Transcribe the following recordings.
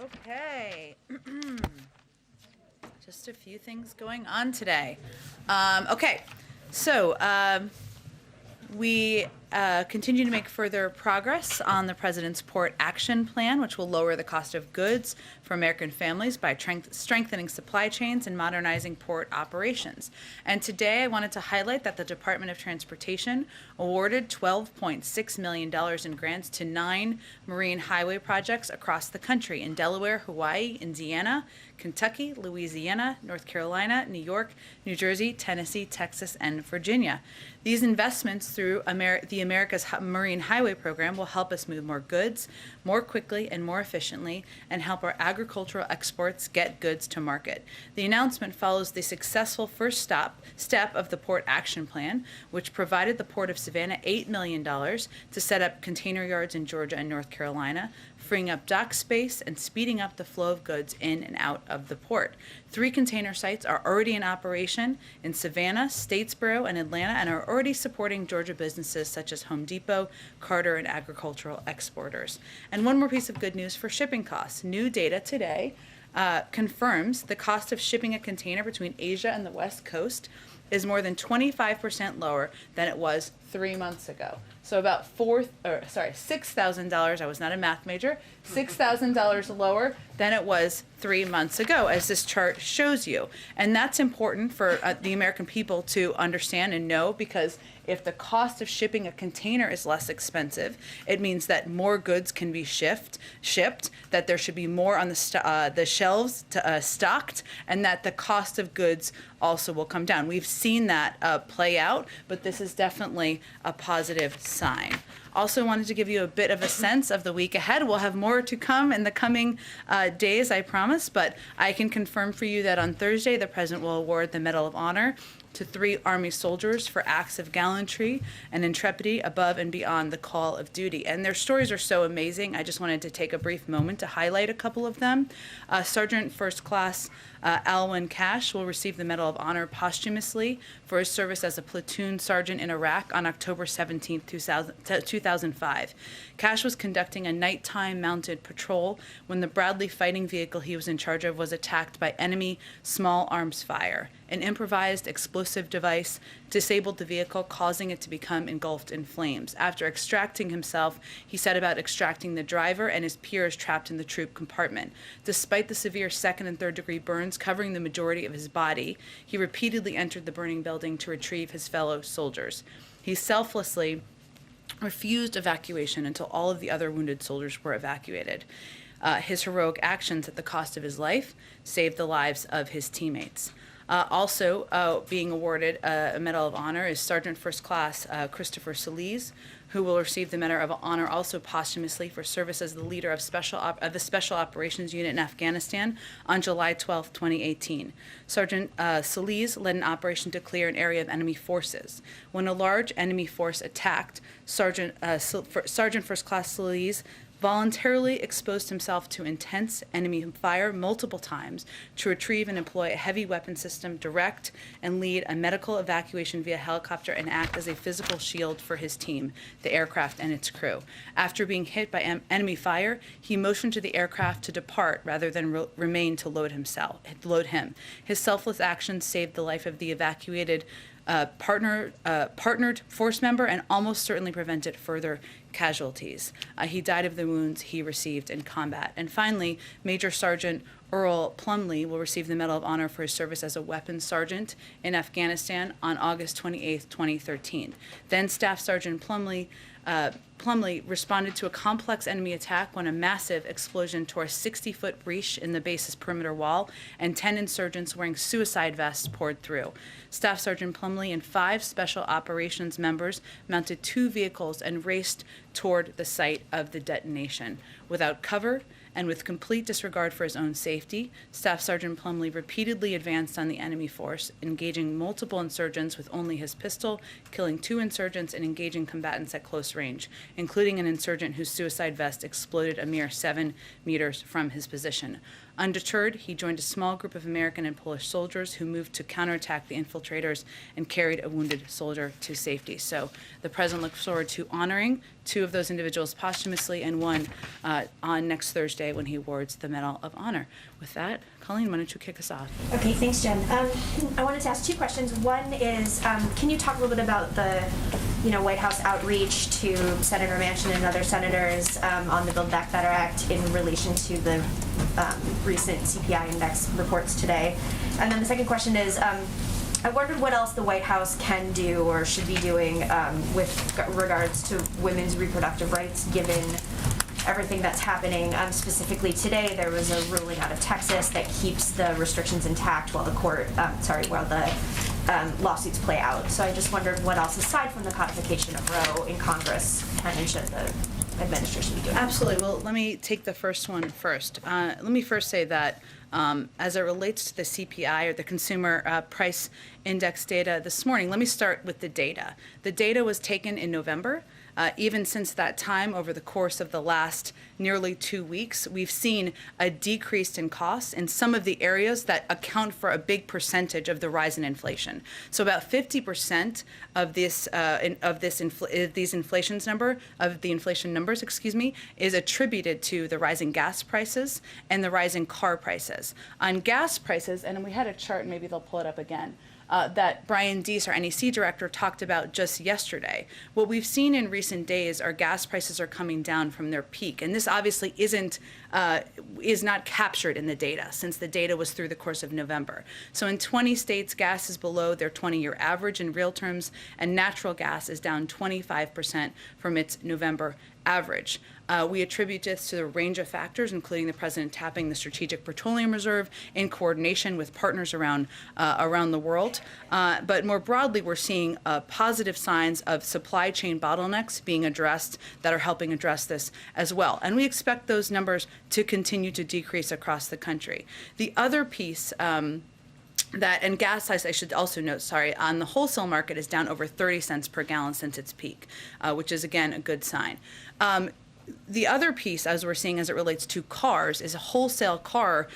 Okay. Just a few things going on today. We continue to make further progress on the President's Port Action Plan, which will lower the cost of goods for American families by strengthening supply chains and modernizing port operations. And today I wanted to highlight that the Department of Transportation awarded $12.6 million in grants to 9 marine highway projects across the country in Delaware, Hawaii, Indiana, Kentucky, Louisiana, North Carolina, New York, New Jersey, Tennessee, Texas, and Virginia. These investments through the America's Marine Highway Program will help us move more goods more quickly and more efficiently and help our agricultural exports get goods to market. The announcement follows the successful first step of the Port Action Plan, which provided the Port of Savannah $8 million to set up container yards in Georgia and North Carolina, freeing up dock space and speeding up the flow of goods in and out of the port. 3 container sites are already in operation in Savannah, Statesboro, and Atlanta, and are already supporting Georgia businesses such as Home Depot, Carter, and agricultural exporters. And one more piece of good news for shipping costs. New data today confirms the cost of shipping a container between Asia and the West Coast is more than 25% lower than it was 3 months ago. So about $6,000, I was not a math major, $6,000 lower than it was 3 months ago, as this chart shows you. And that's important for the American people to understand and know, because if the cost of shipping a container is less expensive, it means that more goods can be shipped, that there should be more on the shelves stocked, and that the cost of goods also will come down. We've seen that play out, but this is definitely a positive sign. Also wanted to give you a bit of a sense of the week ahead. We'll have more to come in the coming days, I promise, but I can confirm for you that on Thursday, the President will award the Medal of Honor to 3 Army soldiers for acts of gallantry and intrepidity above and beyond the call of duty. And their stories are so amazing. I just wanted to take a brief moment to highlight a couple of them. Sergeant First Class Alwyn Cash will receive the Medal of Honor posthumously for his service as a platoon sergeant in Iraq on October 17, 2005. Cash was conducting a nighttime mounted patrol when the Bradley fighting vehicle he was in charge of was attacked by enemy small arms fire. An improvised explosive device disabled the vehicle, causing it to become engulfed in flames. After extracting himself, he set about extracting the driver and his peers trapped in the troop compartment. Despite the severe 2nd and 3rd degree burns covering the majority of his body, he repeatedly entered the burning building to retrieve his fellow soldiers. He selflessly refused evacuation until all of the other wounded soldiers were evacuated. His heroic actions at the cost of his life saved the lives of his teammates. Also being awarded a Medal of Honor is Sergeant First Class Christopher Solis, who will receive the Medal of Honor also posthumously for service as the leader of the Special Operations Unit in Afghanistan on July 12, 2018. Sergeant Solis led an operation to clear an area of enemy forces. When a large enemy force attacked, Sergeant First Class Solis voluntarily exposed himself to intense enemy fire multiple times to retrieve and employ a heavy weapon system, direct and lead a medical evacuation via helicopter, and act as a physical shield for his team, the aircraft and its crew. After being hit by enemy fire, he motioned to the aircraft to depart rather than remain to load him. His selfless actions saved the life of the evacuated partnered force member and almost certainly prevented further casualties. He died of the wounds he received in combat. And finally, Major Sergeant Earl Plumley will receive the Medal of Honor for his service as a weapons sergeant in Afghanistan on August 28, 2013. Then Staff Sergeant Plumley responded to a complex enemy attack when a massive explosion tore a 60-foot breach in the base's perimeter wall, and 10 insurgents wearing suicide vests poured through. Staff Sergeant Plumley and 5 Special Operations members mounted 2 vehicles and raced toward the site of the detonation. Without cover and with complete disregard for his own safety, Staff Sergeant Plumley repeatedly advanced on the enemy force, engaging multiple insurgents with only his pistol, killing 2 insurgents, and engaging combatants at close range. including an insurgent whose suicide vest exploded a mere 7 meters from his position. Undeterred, he joined a small group of American and Polish soldiers who moved to counterattack the infiltrators and carried a wounded soldier to safety. So the president looks forward to honoring 2 of those individuals posthumously and 1 on next Thursday when he awards the Medal of Honor. With that, Colleen, why don't you kick us off? Okay, thanks, Jen. I wanted to ask 2 questions. One is, can you talk a little bit about the White House outreach to Senator Manchin and other senators on the Build Back Better Act in relation to the recent CPI index reports today? And then the second question is, I wondered what else the White House can do or should be doing with regards to women's reproductive rights, given everything that's happening. Specifically today, there was a ruling out of Texas that keeps the restrictions intact while the lawsuits play out. So I just wondered what else, aside from the codification of Roe in Congress, can and should the administration be doing? Absolutely. Well, let me take the first one first. Let me first say that as it relates to the CPI, or the Consumer Price Index data this morning, let me start with the data. The data was taken in November. Even since that time, over the course of the last nearly 2 weeks, we've seen a decrease in costs in some of the areas that account for a big percentage of the rise in inflation. So about 50% of the inflation numbers, is attributed to the rising gas prices and the rising car prices. On gas prices, and we had a chart, maybe they'll pull it up again, that Brian Deese, our NEC director, talked about just yesterday. What we've seen in recent days are gas prices are coming down from their peak, and this obviously is not captured in the data, since the data was through the course of November. So in 20 states, gas is below their 20-year average in real terms, and natural gas is down 25% from its November average. We attribute this to the range of factors, including the president tapping the Strategic Petroleum Reserve in coordination with partners around the world. But more broadly, we're seeing positive signs of supply chain bottlenecks being addressed that are helping address this as well. And we expect those numbers to continue to decrease across the country. The other piece and gas, I should also note, on the wholesale market is down over 30 cents per gallon since its peak, which is, again, a good sign. The other piece, as we're seeing as it relates to cars, is wholesale car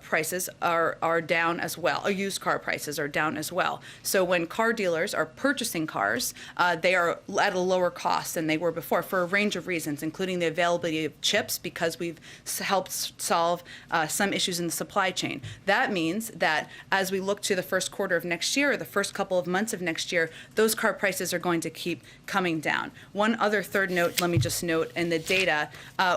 prices are down as well. Used car prices are down as well. So when car dealers are purchasing cars, they are at a lower cost than they were before for a range of reasons, including the availability of chips, because we've helped solve some issues in the supply chain. That means that as we look to the first quarter of next year, or the first couple of months of next year, those car prices are going to keep coming down. One other third note, let me just note, in the data,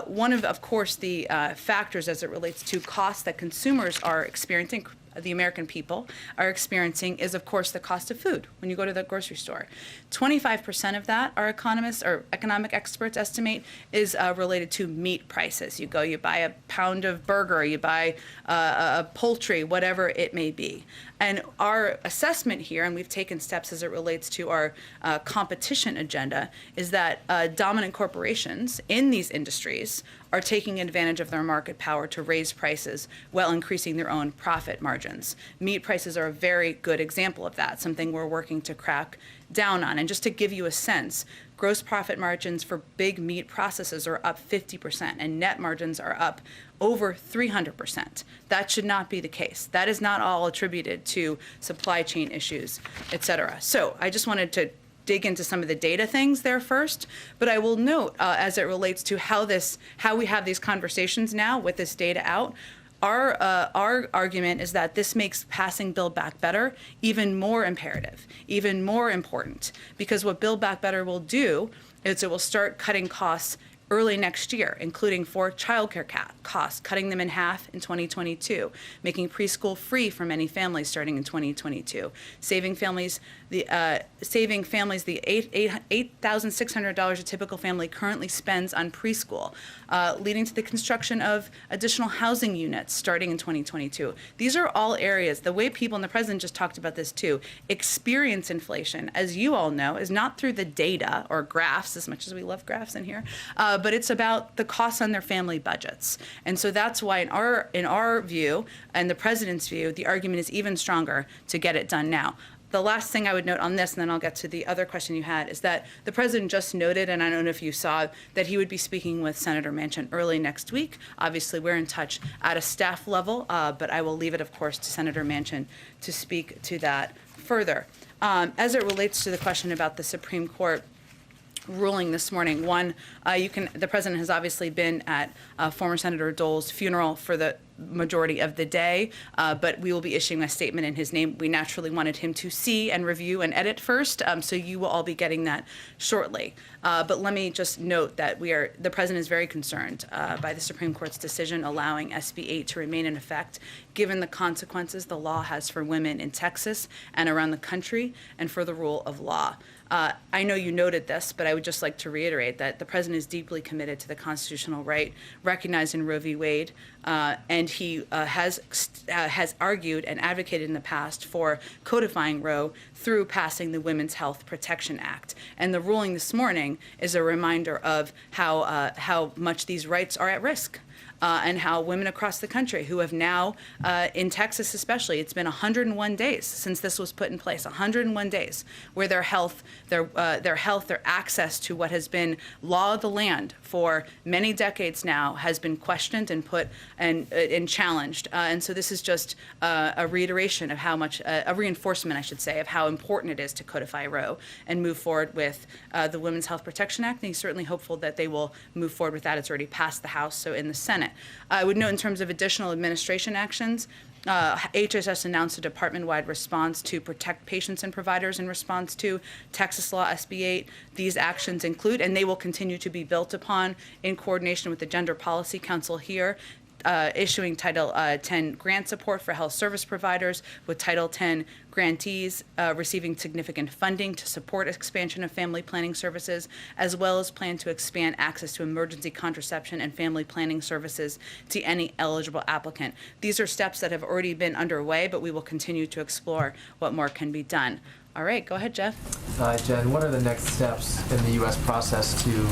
one of course, the factors as it relates to costs that consumers are experiencing, the American people are experiencing, is, of course, the cost of food when you go to the grocery store. 25% of that, our economists or economic experts estimate, is related to meat prices. You buy a pound of burger, you buy a poultry, whatever it may be. And our assessment here, and we've taken steps as it relates to our competition agenda, is that dominant corporations in these industries are taking advantage of their market power to raise prices while increasing their own profit margins. Meat prices are a very good example of that, something we're working to crack down on. And just to give you a sense, gross profit margins for big meat processors are up 50%, and net margins are up over 300%. That should not be the case. That is not all attributed to supply chain issues, et cetera. So I just wanted to dig into some of the data things there first, but I will note as it relates to how we have these conversations now with this data out, our argument is that this makes passing Build Back Better even more imperative, even more important, because what Build Back Better will do is it will start cutting costs early next year, including for childcare costs, cutting them in half in 2022, making preschool free for many families starting in 2022, saving families the $8,600 a typical family currently spends on preschool, leading to the construction of additional housing units starting in 2022. These are all areas, the way people, and the president just talked about this too, experience inflation, as you all know, is not through the data or graphs, as much as we love graphs in here, but it's about the costs on their family budgets. And so that's why in our view, and the president's view, the argument is even stronger to get it done now. the last thing I would note on this, and then I'll get to the other question you had, is that the president just noted, and I don't know if you saw, that he would be speaking with Senator Manchin early next week. Obviously, we're in touch at a staff level, but I will leave it, of course, to Senator Manchin to speak to that further. As it relates to the question about the Supreme Court ruling this morning, one, the president has obviously been at former Senator Dole's funeral for the majority of the day, but we will be issuing a statement in his name. We naturally wanted him to see and review and edit first, so you will all be getting that shortly. But let me just note that the president is very concerned by the Supreme Court's decision allowing SB 8 to remain in effect, given the consequences the law has for women in Texas and around the country and for the rule of law. I know you noted this, but I would just like to reiterate that the president is deeply committed to the constitutional right recognized in Roe v. Wade, and he has argued and advocated in the past for codifying Roe through passing the Women's Health Protection Act. And the ruling this morning is a reminder of how much these rights are at risk. And how women across the country who have now, in Texas especially, it's been 101 days since this was put in place, 101 days, where their health, their access to what has been law of the land for many decades now has been questioned and put and challenged. And so this is just a reiteration of how much, a reinforcement, I should say, of how important it is to codify Roe and move forward with the Women's Health Protection Act. And he's certainly hopeful that they will move forward with that. It's already passed the House, so in the Senate. I would note in terms of additional administration actions, HHS announced a department-wide response to protect patients and providers in response to Texas Law SB 8. These actions include, and they will continue to be built upon in coordination with the Gender Policy Council here, issuing Title 10 grant support for health service providers, with Title 10 grantees receiving significant funding to support expansion of family planning services, as well as plan to expand access to emergency contraception and family planning services to any eligible applicant. These are steps that have already been underway, but we will continue to explore what more can be done. All right, go ahead, Jeff. Jen, what are the next steps in the U.S. process to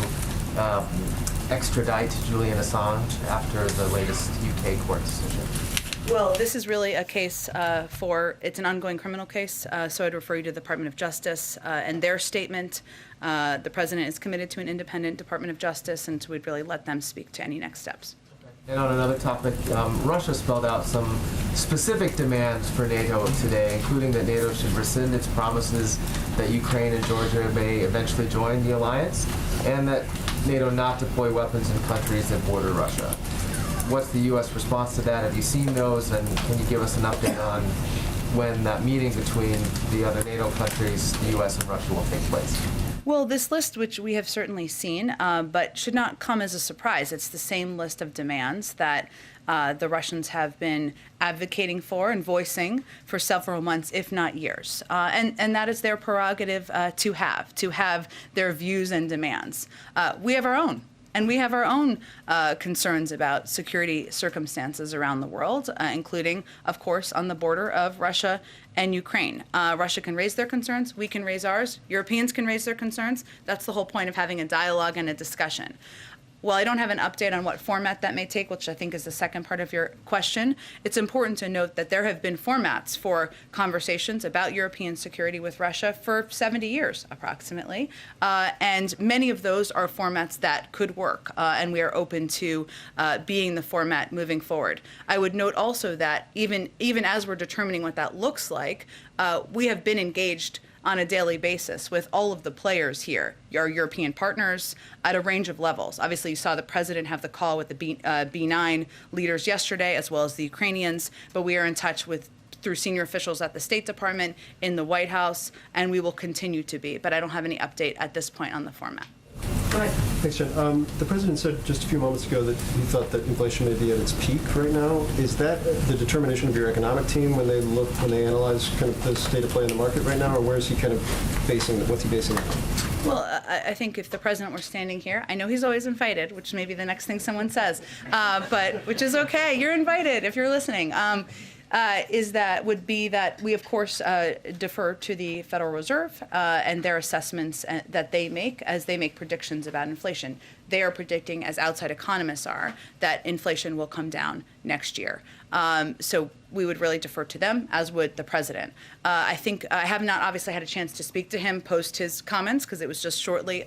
extradite Julian Assange after the latest UK court decision? Well, this is really a case it's an ongoing criminal case, so I'd refer you to the Department of Justice and their statement. The president is committed to an independent Department of Justice, and so we'd really let them speak to any next steps. And on another topic, Russia spelled out some specific demands for NATO today, including that NATO should rescind its promises that Ukraine and Georgia may eventually join the alliance, and that NATO not deploy weapons in countries that border Russia. What's the U.S. response to that? Have you seen those, and can you give us an update on when that meeting between the other NATO countries, the U.S. and Russia, will take place? Well, this list, which we have certainly seen, but should not come as a surprise. It's the same list of demands that the Russians have been advocating for and voicing for several months, if not years. And that is their prerogative to have their views and demands. We have our own. And we have our own concerns about security circumstances around the world, including, of course, on the border of Russia and Ukraine. Russia can raise their concerns. We can raise ours. Europeans can raise their concerns. That's the whole point of having a dialogue and a discussion. While I don't have an update on what format that may take, which I think is the second part of your question, it's important to note that there have been formats for conversations about European security with Russia for 70 years, approximately. And many of those are formats that could work, and we are open to being the format moving forward. I would note also that even as we're determining what that looks like, we have been engaged on a daily basis with all of the players here, our European partners, at a range of levels. Obviously, you saw the president have the call with the B9 leaders yesterday, as well as the Ukrainians, but we are in touch through senior officials at the State Department, in the White House, and we will continue to be. But I don't have any update at this point on the format. Thanks, Jen. The president said just a few moments ago that he thought that inflation may be at its peak right now. Is that the determination of your economic team when they analyze kind of the state of play in the market right now, or where is he kind of basing it? What's he basing it on? Well, I think if the president were standing here, I know he's always invited, which may be the next thing someone says, but which is okay. You're invited if you're listening. would be that we, of course, defer to the Federal Reserve and their assessments that they make as they make predictions about inflation. They are predicting, as outside economists are, that inflation will come down next year. So we would really defer to them, as would the president. I think I have not obviously had a chance to speak to him post his comments because it was just shortly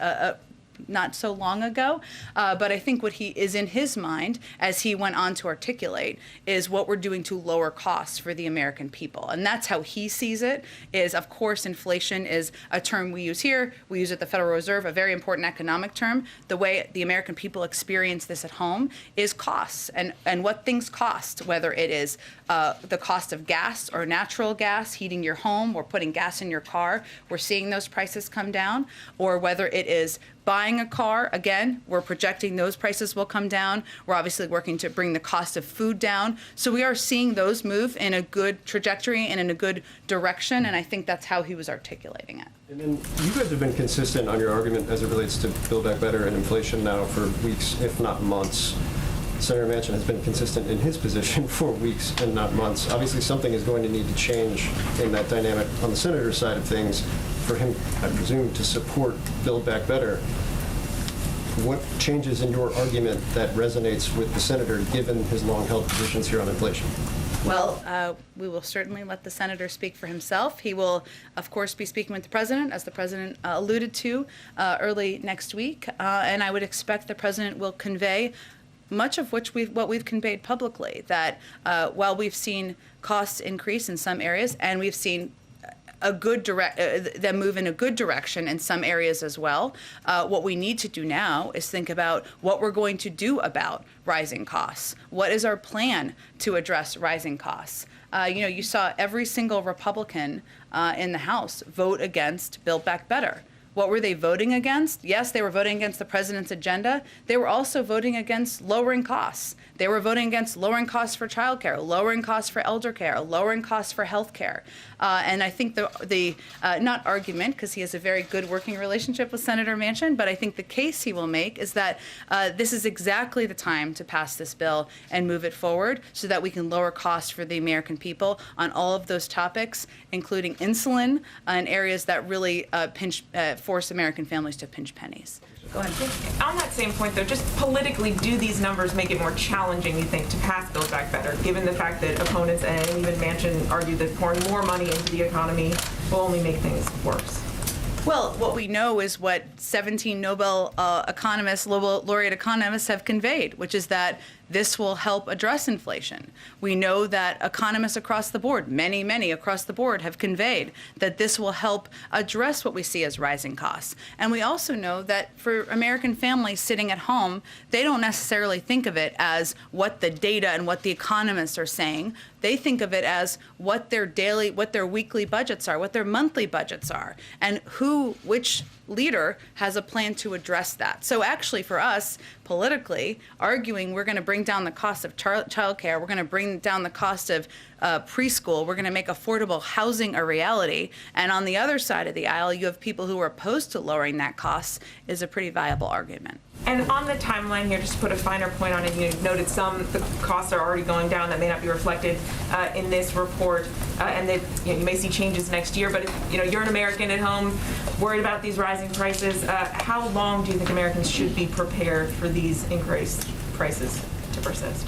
not so long ago, but I think what he is in his mind, as he went on to articulate, is what we're doing to lower costs for the American people. And that's how he sees it, is, of course, inflation is a term we use here. We use it at the Federal Reserve, a very important economic term. The way the American people experience this at home is costs and what things cost, whether it is the cost of gas or natural gas, heating your home or putting gas in your car. We're seeing those prices come down, or whether it is buying a car, again, we're projecting those prices will come down. We're obviously working to bring the cost of food down. So we are seeing those move in a good trajectory and in a good direction, and I think that's how he was articulating it. And then you guys have been consistent on your argument as it relates to Build Back Better and inflation now for weeks, if not months. Senator Manchin has been consistent in his position for weeks and not months. Obviously, something is going to need to change in that dynamic on the senator's side of things for him, I presume, to support Build Back Better. What changes in your argument that resonates with the senator, given his long-held positions here on inflation? Well, we will certainly let the senator speak for himself. He will, of course, be speaking with the president, as the president alluded to early next week, and I would expect the president will convey much of what we've conveyed publicly, that while we've seen costs increase in some areas, and we've seen them move in a good direction in some areas as well, what we need to do now is think about what we're going to do about rising costs. What is our plan to address rising costs? You saw every single Republican in the House vote against Build Back Better. What were they voting against? Yes, they were voting against the president's agenda. They were also voting against lowering costs. They were voting against lowering costs for childcare, lowering costs for elder care, lowering costs for health care. And I think the not argument, because he has a very good working relationship with Senator Manchin, but I think the case he will make is that this is exactly the time to pass this bill and move it forward so that we can lower costs for the American people on all of those topics, including insulin and areas that really force American families to pinch pennies. Go ahead. On that same point, though, just politically, do these numbers make it more challenging, you think, to pass Build Back Better, given the fact that opponents and even Manchin argue that pouring more money into the economy will only make things worse? Well, what we know is what 17 Nobel laureate economists have conveyed, which is that this will help address inflation. We know that economists across the board, many across the board, have conveyed that this will help address what we see as rising costs. And we also know that for American families sitting at home, they don't necessarily think of it as what the data and what the economists are saying. They think of it as what their weekly budgets are, what their monthly budgets are, and which leader has a plan to address that. So actually for us, politically, arguing we're going to bring down the cost of childcare, we're going to bring down the cost of preschool, we're going to make affordable housing a reality, and on the other side of the aisle, you have people who are opposed to lowering that cost, is a pretty viable argument. And on the timeline here, just to put a finer point on it, you noted the costs are already going down that may not be reflected in this report, and that you may see changes next year. But if you're an American at home worried about these rising prices, how long do you think Americans should be prepared for these increased prices to persist?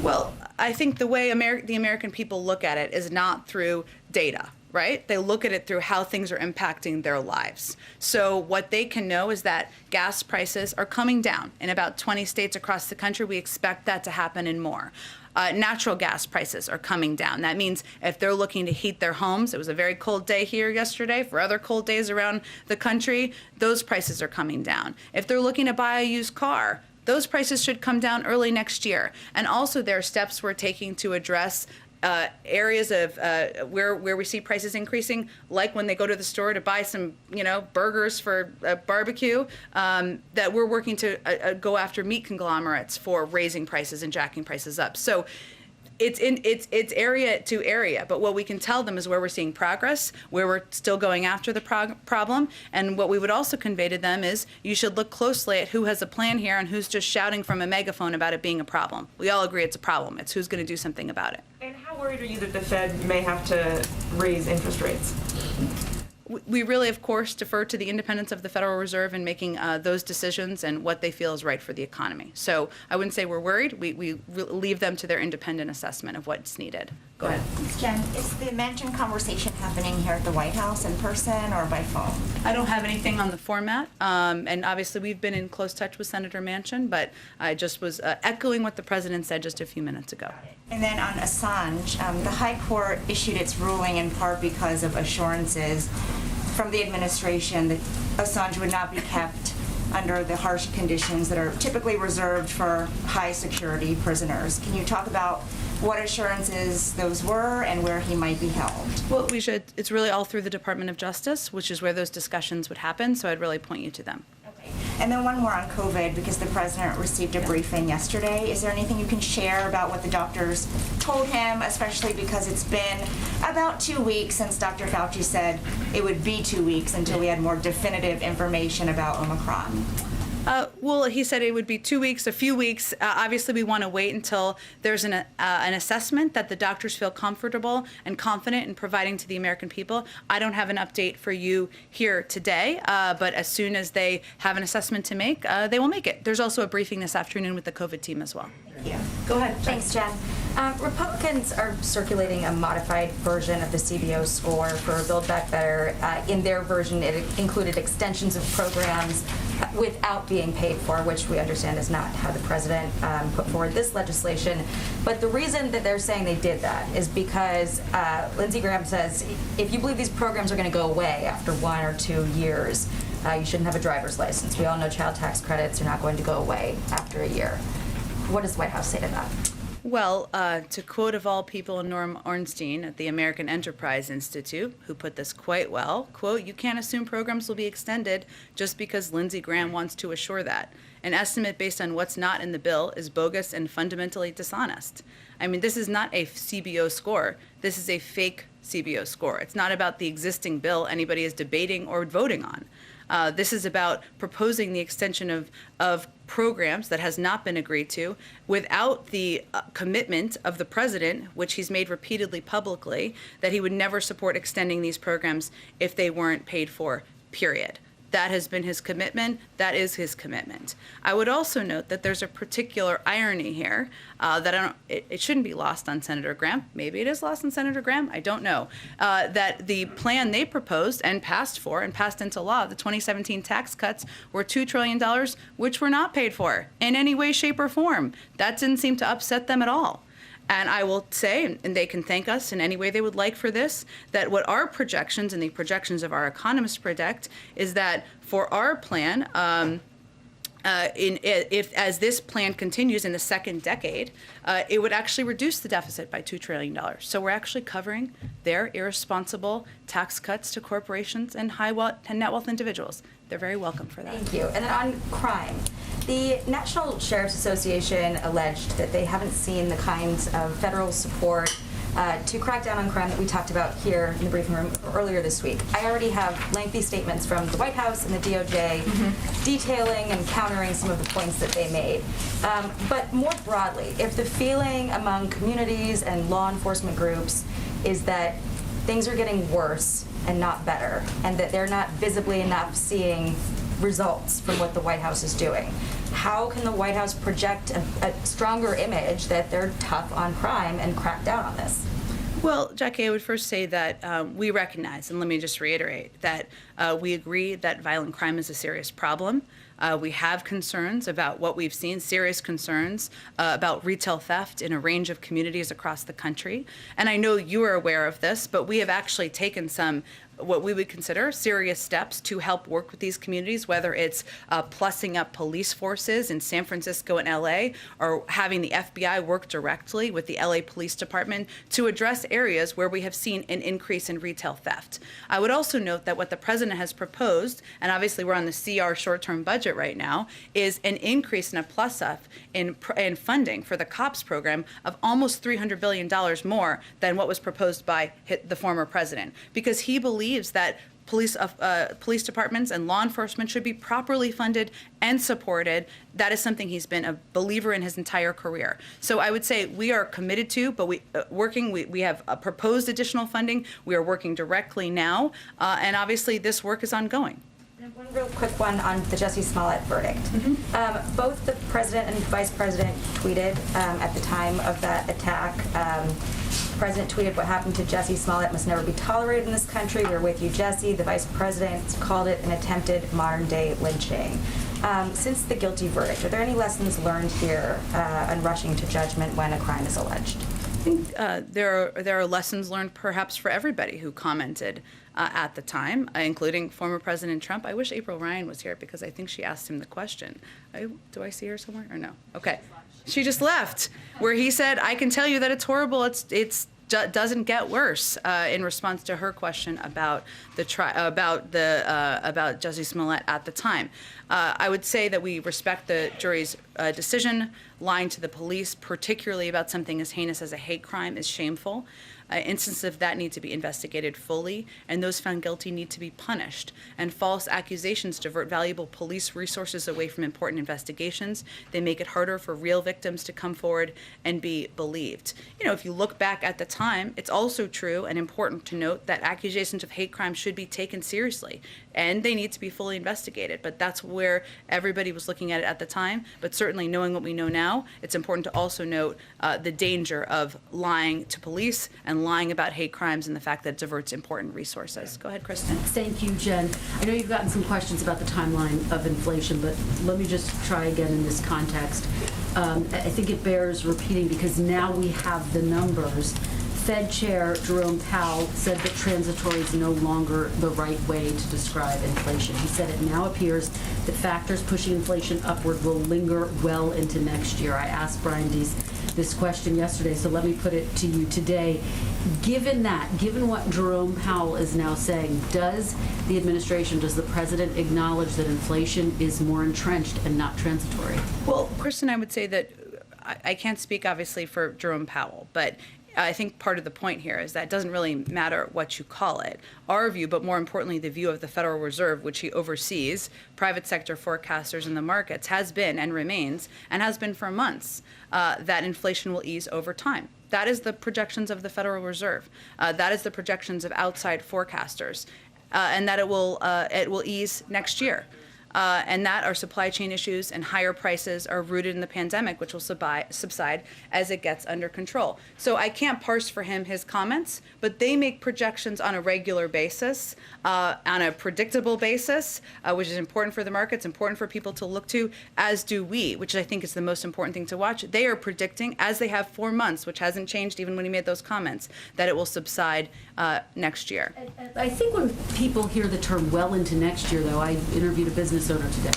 Well, I think the way the American people look at it is not through data. Right? They look at it through how things are impacting their lives. So what they can know is that gas prices are coming down. In about 20 states across the country, we expect that to happen in more. Natural gas prices are coming down. That means if they're looking to heat their homes, it was a very cold day here yesterday, for other cold days around the country, those prices are coming down. If they're looking to buy a used car, those prices should come down early next year. And also there are steps we're taking to address areas of where we see prices increasing, like when they go to the store to buy some, burgers for barbecue, that we're working to go after meat conglomerates for raising prices and jacking prices up. So it's area to area, but what we can tell them is where we're seeing progress, where we're still going after the problem, and what we would also convey to them is you should look closely at who has a plan here and who's just shouting from a megaphone about it being a problem. We all agree it's a problem. It's who's going to do something about it. And how worried are you that the Fed may have to raise interest rates? We really, of course, defer to the independence of the Federal Reserve in making those decisions and what they feel is right for the economy. So I wouldn't say we're worried. We leave them to their independent assessment of what's needed. Go ahead. Jen, is the Manchin conversation happening here at the White House in person or by phone? I don't have anything on the format, and obviously we've been in close touch with Senator Manchin, but I just was echoing what the president said just a few minutes ago. And then on Assange, the High Court issued its ruling in part because of assurances from the administration that Assange would not be kept under the harsh conditions that are typically reserved for high security prisoners. Can you talk about what assurances those were and where he might be held? Well, it's really all through the Department of Justice, which is where those discussions would happen, so I'd really point you to them. And then one more on COVID, because the president received a briefing yesterday. Is there anything you can share about what the doctors told him, especially because it's been about 2 weeks since Dr. Fauci said it would be 2 weeks until we had more definitive information about Omicron? Well, he said it would be 2 weeks, a few weeks. Obviously, we want to wait until there's an assessment that the doctors feel comfortable and confident in providing to the American people. I don't have an update for you here today, but as soon as they have an assessment to make, they will make it. There's also a briefing this afternoon with the COVID team as well. Thank you. Go ahead. Thanks, Jen. Republicans are circulating a modified version of the CBO score for Build Back Better. In their version, it included extensions of programs without being paid for, which we understand is not how the president put forward this legislation. But the reason that they're saying they did that is because Lindsey Graham says, if you believe these programs are going to go away after 1 or 2 years, you shouldn't have a driver's license. We all know child tax credits are not going to go away after a year. What does the White House say to that? Well, to quote of all people Norm Ornstein at the American Enterprise Institute, who put this quite well, quote, "You can't assume programs will be extended just because Lindsey Graham wants to assure that. An estimate based on what's not in the bill is bogus and fundamentally dishonest." I mean, this is not a CBO score. This is a fake CBO score. It's not about the existing bill anybody is debating or voting on. This is about proposing the extension of programs that has not been agreed to without the commitment of the president, which he's made repeatedly publicly, that he would never support extending these programs if they weren't paid for, period. That has been his commitment. That is his commitment. I would also note that there's a particular irony here that it shouldn't be lost on Senator Graham. Maybe it is lost on Senator Graham. I don't know. That the plan they proposed and passed into law, the 2017 tax cuts, were $2 trillion, which were not paid for in any way, shape, or form. That didn't seem to upset them at all. And I will say, and they can thank us in any way they would like for this, that what our projections and the projections of our economists predict is that for our plan, if as this plan continues in the second decade, it would actually reduce the deficit by $2 trillion. So we're actually covering their irresponsible tax cuts to corporations and high wealth and net wealth individuals. They're very welcome for that. Thank you. And then on crime, the National Sheriff's Association alleged that they haven't seen the kinds of federal support to crack down on crime that we talked about here in the briefing room earlier this week. I already have lengthy statements from the White House and the DOJ detailing and countering some of the points that they made. But more broadly, if the feeling among communities and law enforcement groups is that things are getting worse and not better, and that they're not visibly enough seeing results from what the White House is doing, how can the White House project a stronger image that they're tough on crime and crack down on this? Well, Jackie, I would first say that we recognize, and let me just reiterate, that we agree that violent crime is a serious problem. We have concerns about what we've seen, serious concerns about retail theft in a range of communities across the country. And I know you are aware of this, but we have actually taken some what we would consider serious steps to help work with these communities, whether it's plussing up police forces in San Francisco and LA, or having the FBI work directly with the LA Police Department to address areas where we have seen an increase in retail theft. I would also note that what the president has proposed, and obviously we're on the CR short-term budget right now, is an increase and a plus up in funding for the COPS program of almost $300 billion more than what was proposed by the former president, because he believes that police departments and law enforcement should be properly funded and supported. That is something he's been a believer in his entire career. So I would say we are committed to, but we have proposed additional funding. We are working directly now, and obviously this work is ongoing. And one real quick one on the Jussie Smollett verdict. Both the president and vice president tweeted at the time of that attack. The president tweeted, "What happened to Jussie Smollett must never be tolerated in this country. We're with you, Jussie." The vice president called it an attempted modern-day lynching. Since the guilty verdict, are there any lessons learned here on rushing to judgment when a crime is alleged? I think there are lessons learned perhaps for everybody who commented at the time, including former President Trump. I wish April Ryan was here because I think she asked him the question. Do I see her somewhere or no? Okay. She just left, where he said, "I can tell you that it's horrible. It's doesn't get worse," in response to her question about about Jussie Smollett at the time. I would say that we respect the jury's decision. Lying to the police, particularly about something as heinous as a hate crime, is shameful. Instances of that need to be investigated fully, and those found guilty need to be punished. And false accusations divert valuable police resources away from important investigations. They make it harder for real victims to come forward and be believed. You know, if you look back at the time, it's also true and important to note that accusations of hate crime should be taken seriously, and they need to be fully investigated. But that's where everybody was looking at it at the time. But certainly knowing what we know now, it's important to also note the danger of lying to police and lying about hate crimes and the fact that it diverts important resources. Go ahead, Kristen. Thank you, Jen. I know you've gotten some questions about the timeline of inflation, but let me just try again in this context. I think it bears repeating because now we have the numbers. Fed Chair Jerome Powell said that transitory is no longer the right way to describe inflation. He said it now appears that factors pushing inflation upward will linger well into next year. I asked Brian Deese this question yesterday, so let me put it to you today. Given what Jerome Powell is now saying, does the administration, does the president acknowledge that inflation is more entrenched and not transitory? Well, Kristen, I would say that I can't speak obviously for Jerome Powell, but I think part of the point here is that it doesn't really matter what you call it. Our view, but more importantly, the view of the Federal Reserve, which he oversees, private sector forecasters in the markets, has been and remains, and has been for months, that inflation will ease over time. That is the projections of the Federal Reserve. That is the projections of outside forecasters, and that it will ease next year. And that our supply chain issues and higher prices are rooted in the pandemic, which will subside as it gets under control. So I can't parse for him his comments, but they make projections on a regular basis, on a predictable basis, which is important for the markets, important for people to look to, as do we, which I think is the most important thing to watch. They are predicting, as they have for months, which hasn't changed even when he made those comments, that it will subside next year. I think when people hear the term well into next year, though, I interviewed a business owner today,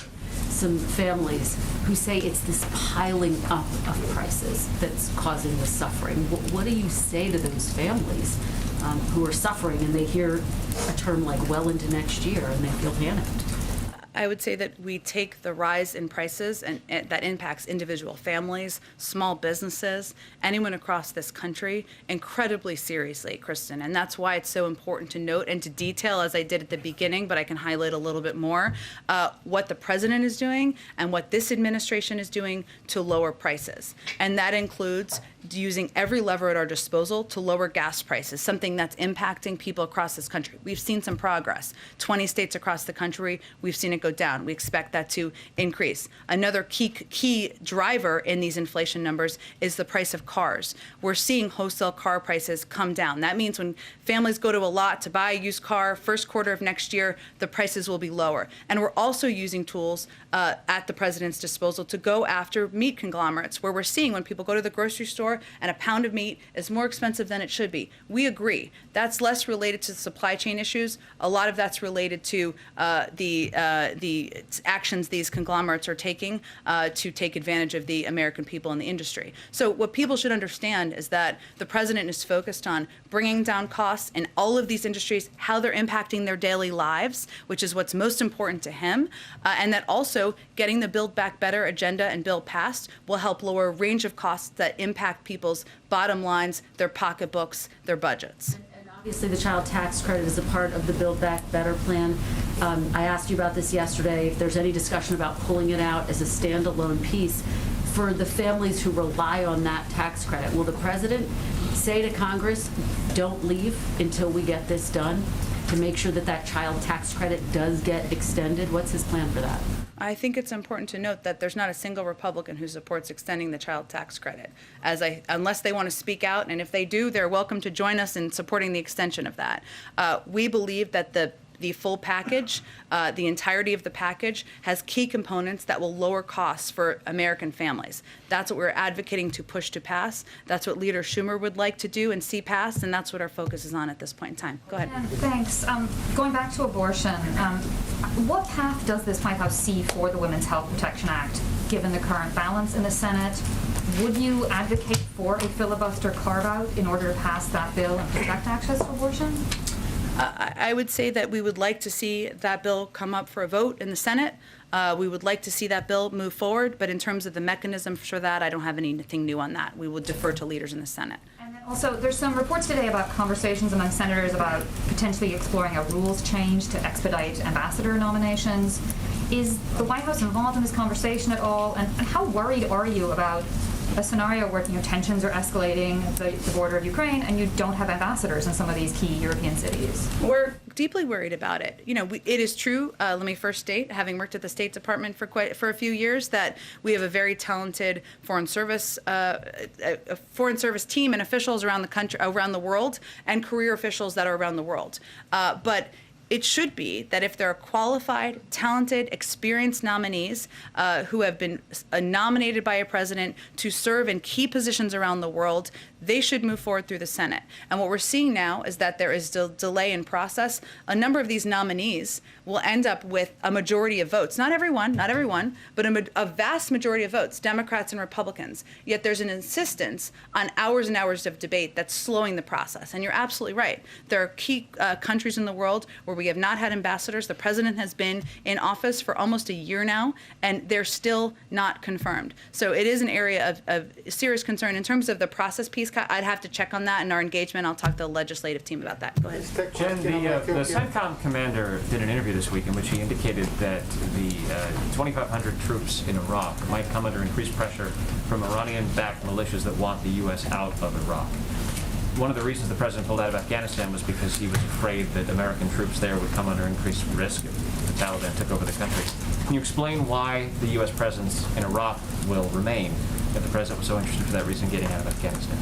some families who say it's this piling up of prices that's causing the suffering. What do you say to those families who are suffering and they hear a term like well into next year and they feel panicked? I would say that we take the rise in prices and that impacts individual families, small businesses, anyone across this country incredibly seriously, Kristen. And that's why it's so important to note and to detail, as I did at the beginning, but I can highlight a little bit more, what the president is doing and what this administration is doing to lower prices. And that includes using every lever at our disposal to lower gas prices, something that's impacting people across this country. We've seen some progress. 20 states across the country, we've seen it go down. We expect that to increase. Another key driver in these inflation numbers is the price of cars. We're seeing wholesale car prices come down. That means when families go to a lot to buy a used car, first quarter of next year, the prices will be lower. And we're also using tools at the president's disposal to go after meat conglomerates, where we're seeing when people go to the grocery store and a pound of meat is more expensive than it should be. We agree. That's less related to supply chain issues. A lot of that's related to the actions these conglomerates are taking to take advantage of the American people and the industry. So what people should understand is that the president is focused on bringing down costs in all of these industries, how they're impacting their daily lives, which is what's most important to him, and that also getting the Build Back Better agenda and bill passed will help lower a range of costs that impact people's bottom lines, their pocketbooks, their budgets. Obviously, the child tax credit is a part of the Build Back Better plan. I asked you about this yesterday, if there's any discussion about pulling it out as a standalone piece for the families who rely on that tax credit. Will the president say to Congress, don't leave until we get this done, to make sure that that child tax credit does get extended? What's his plan for that? I think it's important to note that there's not a single Republican who supports extending the child tax credit, unless they want to speak out, and if they do, they're welcome to join us in supporting the extension of that. We believe that the full package, the entirety of the package, has key components that will lower costs for American families. That's what we're advocating to push to pass. That's what Leader Schumer would like to do and see passed, and that's what our focus is on at this point in time. Go ahead. Thanks. Going back to abortion, what path does this White House see for the Women's Health Protection Act, given the current balance in the Senate? Would you advocate for a filibuster carve-out in order to pass that bill and protect access to abortion? I would say that we would like to see that bill come up for a vote in the Senate. We would like to see that bill move forward, but in terms of the mechanism for that, I don't have anything new on that. We will defer to leaders in the Senate. And then also, there's some reports today about conversations among senators about potentially exploring a rules change to expedite ambassador nominations. Is the White House involved in this conversation at all? And how worried are you about a scenario where tensions are escalating at the border of Ukraine and you don't have ambassadors in some of these key European cities? We're deeply worried about it. It is true, let me first state, having worked at the State Department for a few years, that we have a very talented foreign service team and officials around the country, around the world, and career officials that are around the world. But it should be that if there are qualified, talented, experienced nominees who have been nominated by a president to serve in key positions around the world, they should move forward through the Senate. And what we're seeing now is that there is delay in process. A number of these nominees will end up with a majority of votes. Not everyone, but a vast majority of votes, Democrats and Republicans. Yet there's an insistence on hours and hours of debate that's slowing the process. And you're absolutely right. There are key countries in the world where we have not had ambassadors. The president has been in office for almost a year now, and they're still not confirmed. So it is an area of serious concern. In terms of the process piece, I'd have to check on that in our engagement. I'll talk to the legislative team about that. Go ahead. Jen, the CENTCOM commander did an interview this week in which he indicated that the 2,500 troops in Iraq might come under increased pressure from Iranian-backed militias that want the U.S. out of Iraq. One of the reasons the president pulled out of Afghanistan was because he was afraid that American troops there would come under increased risk if the Taliban took over the country. Can you explain why the U.S. presence in Iraq will remain if the president was so interested for that reason getting out of Afghanistan?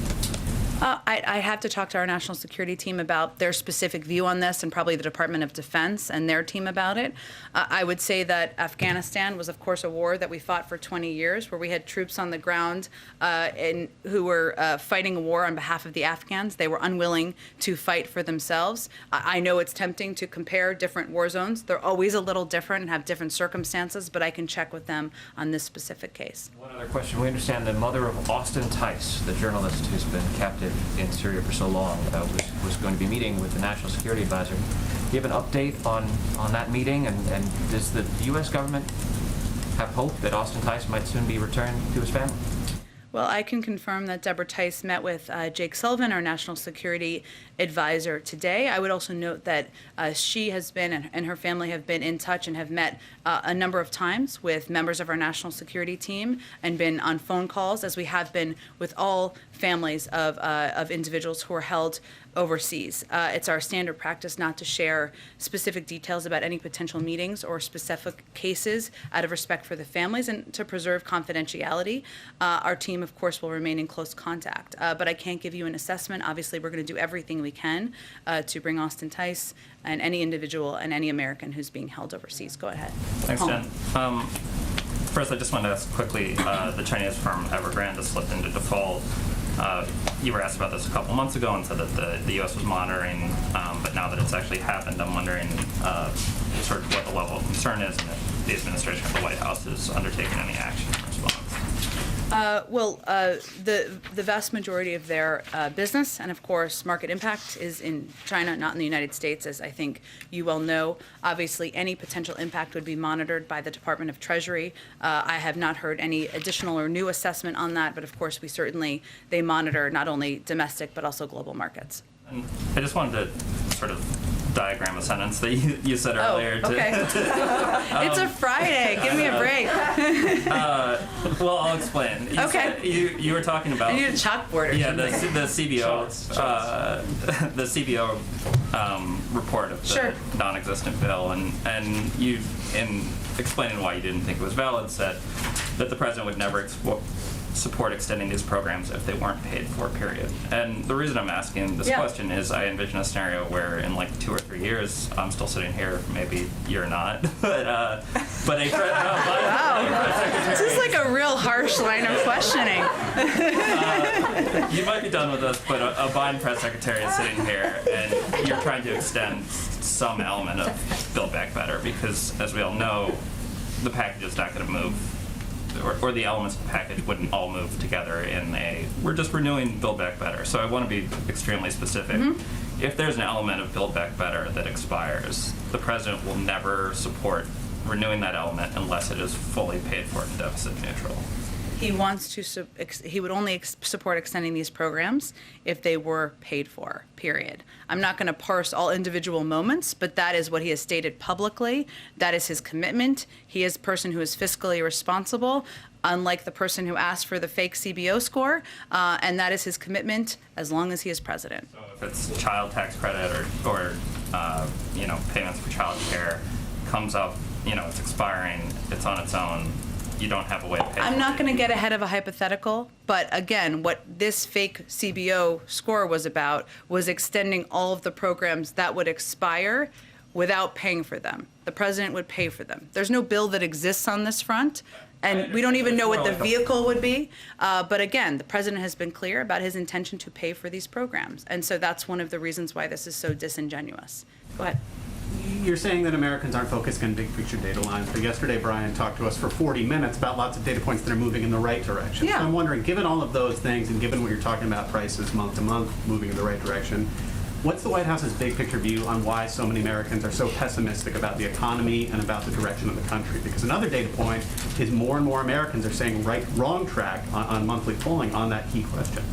I have to talk to our national security team about their specific view on this, and probably the Department of Defense and their team about it. I would say that Afghanistan was, of course, a war that we fought for 20 years, where we had troops on the ground who were fighting a war on behalf of the Afghans. They were unwilling to fight for themselves. I know it's tempting to compare different war zones. They're always a little different and have different circumstances, but I can check with them on this specific case. One other question. We understand the mother of Austin Tice, the journalist who's been captive in Syria for so long, was going to be meeting with the National Security Advisor. Do you have an update on that meeting, and does the U.S. government have hope that Austin Tice might soon be returned to his family? Well, I can confirm that Deborah Tice met with Jake Sullivan, our national security advisor, today. I would also note that she has been and her family have been in touch and have met a number of times with members of our national security team and been on phone calls, as we have been with all families of individuals who are held overseas. It's our standard practice not to share specific details about any potential meetings or specific cases out of respect for the families and to preserve confidentiality. Our team, of course, will remain in close contact, but I can't give you an assessment. Obviously, we're going to do everything we can to bring Austin Tice and any individual and any American who's being held overseas. Go ahead. Thanks, Jen. First, I just wanted to ask quickly, the Chinese firm Evergrande has slipped into default. You were asked about this a couple months ago and said that the U.S. was monitoring, but now that it's actually happened, I'm wondering sort of what the level of concern is and if the administration of the White House is undertaking any action in response. The vast majority of their business and, of course, market impact is in China, not in the United States, as I think you well know. Obviously, any potential impact would be monitored by the Department of Treasury. I have not heard any additional or new assessment on that, but of course, they monitor not only domestic but also global markets. And I just wanted to sort of diagram a sentence that you said earlier. Okay. It's a Friday. Give me a break. Well, I'll explain. You were talking about. I need a chalkboard or something. the CBO, the CBO report of the non-existent bill, and you, in explaining why you didn't think it was valid, said that the president would never support extending these programs if they weren't paid for, period. And the reason I'm asking this question is I envision a scenario where in like 2 or 3 years, I'm still sitting here, maybe you're not, but a Wow. This is like a real harsh line of questioning. You might be done with us, but a Biden press secretary is sitting here and you're trying to extend some element of Build Back Better because, as we all know, the package is not going to move, or the elements of the package wouldn't all move together in we're just renewing Build Back Better. So I want to be extremely specific. If there's an element of Build Back Better that expires, the president will never support renewing that element unless it is fully paid for and deficit neutral. He wants to. He would only support extending these programs if they were paid for. Period. I'm not going to parse all individual moments, but that is what he has stated publicly. That is his commitment. He is a person who is fiscally responsible, unlike the person who asked for the fake CBO score, and that is his commitment as long as he is president. So if it's child tax credit or payments for child care comes up, it's expiring, it's on its own. You don't have a way to pay. I'm not going to get ahead of a hypothetical, but again, what this fake CBO score was about was extending all of the programs that would expire without paying for them. The president would pay for them. There's no bill that exists on this front, and we don't even know what the vehicle would be. But again, the president has been clear about his intention to pay for these programs, and so that's one of the reasons why this is so disingenuous. Go ahead. You're saying that Americans aren't focused on big picture data lines, but yesterday Brian talked to us for 40 minutes about lots of data points that are moving in the right direction. Yeah. So I'm wondering, given all of those things and given what you're talking about, prices month to month moving in the right direction, what's the White House's big picture view on why so many Americans are so pessimistic about the economy and about the direction of the country? Because another data point is more and more Americans are saying wrong track on monthly polling on that key question.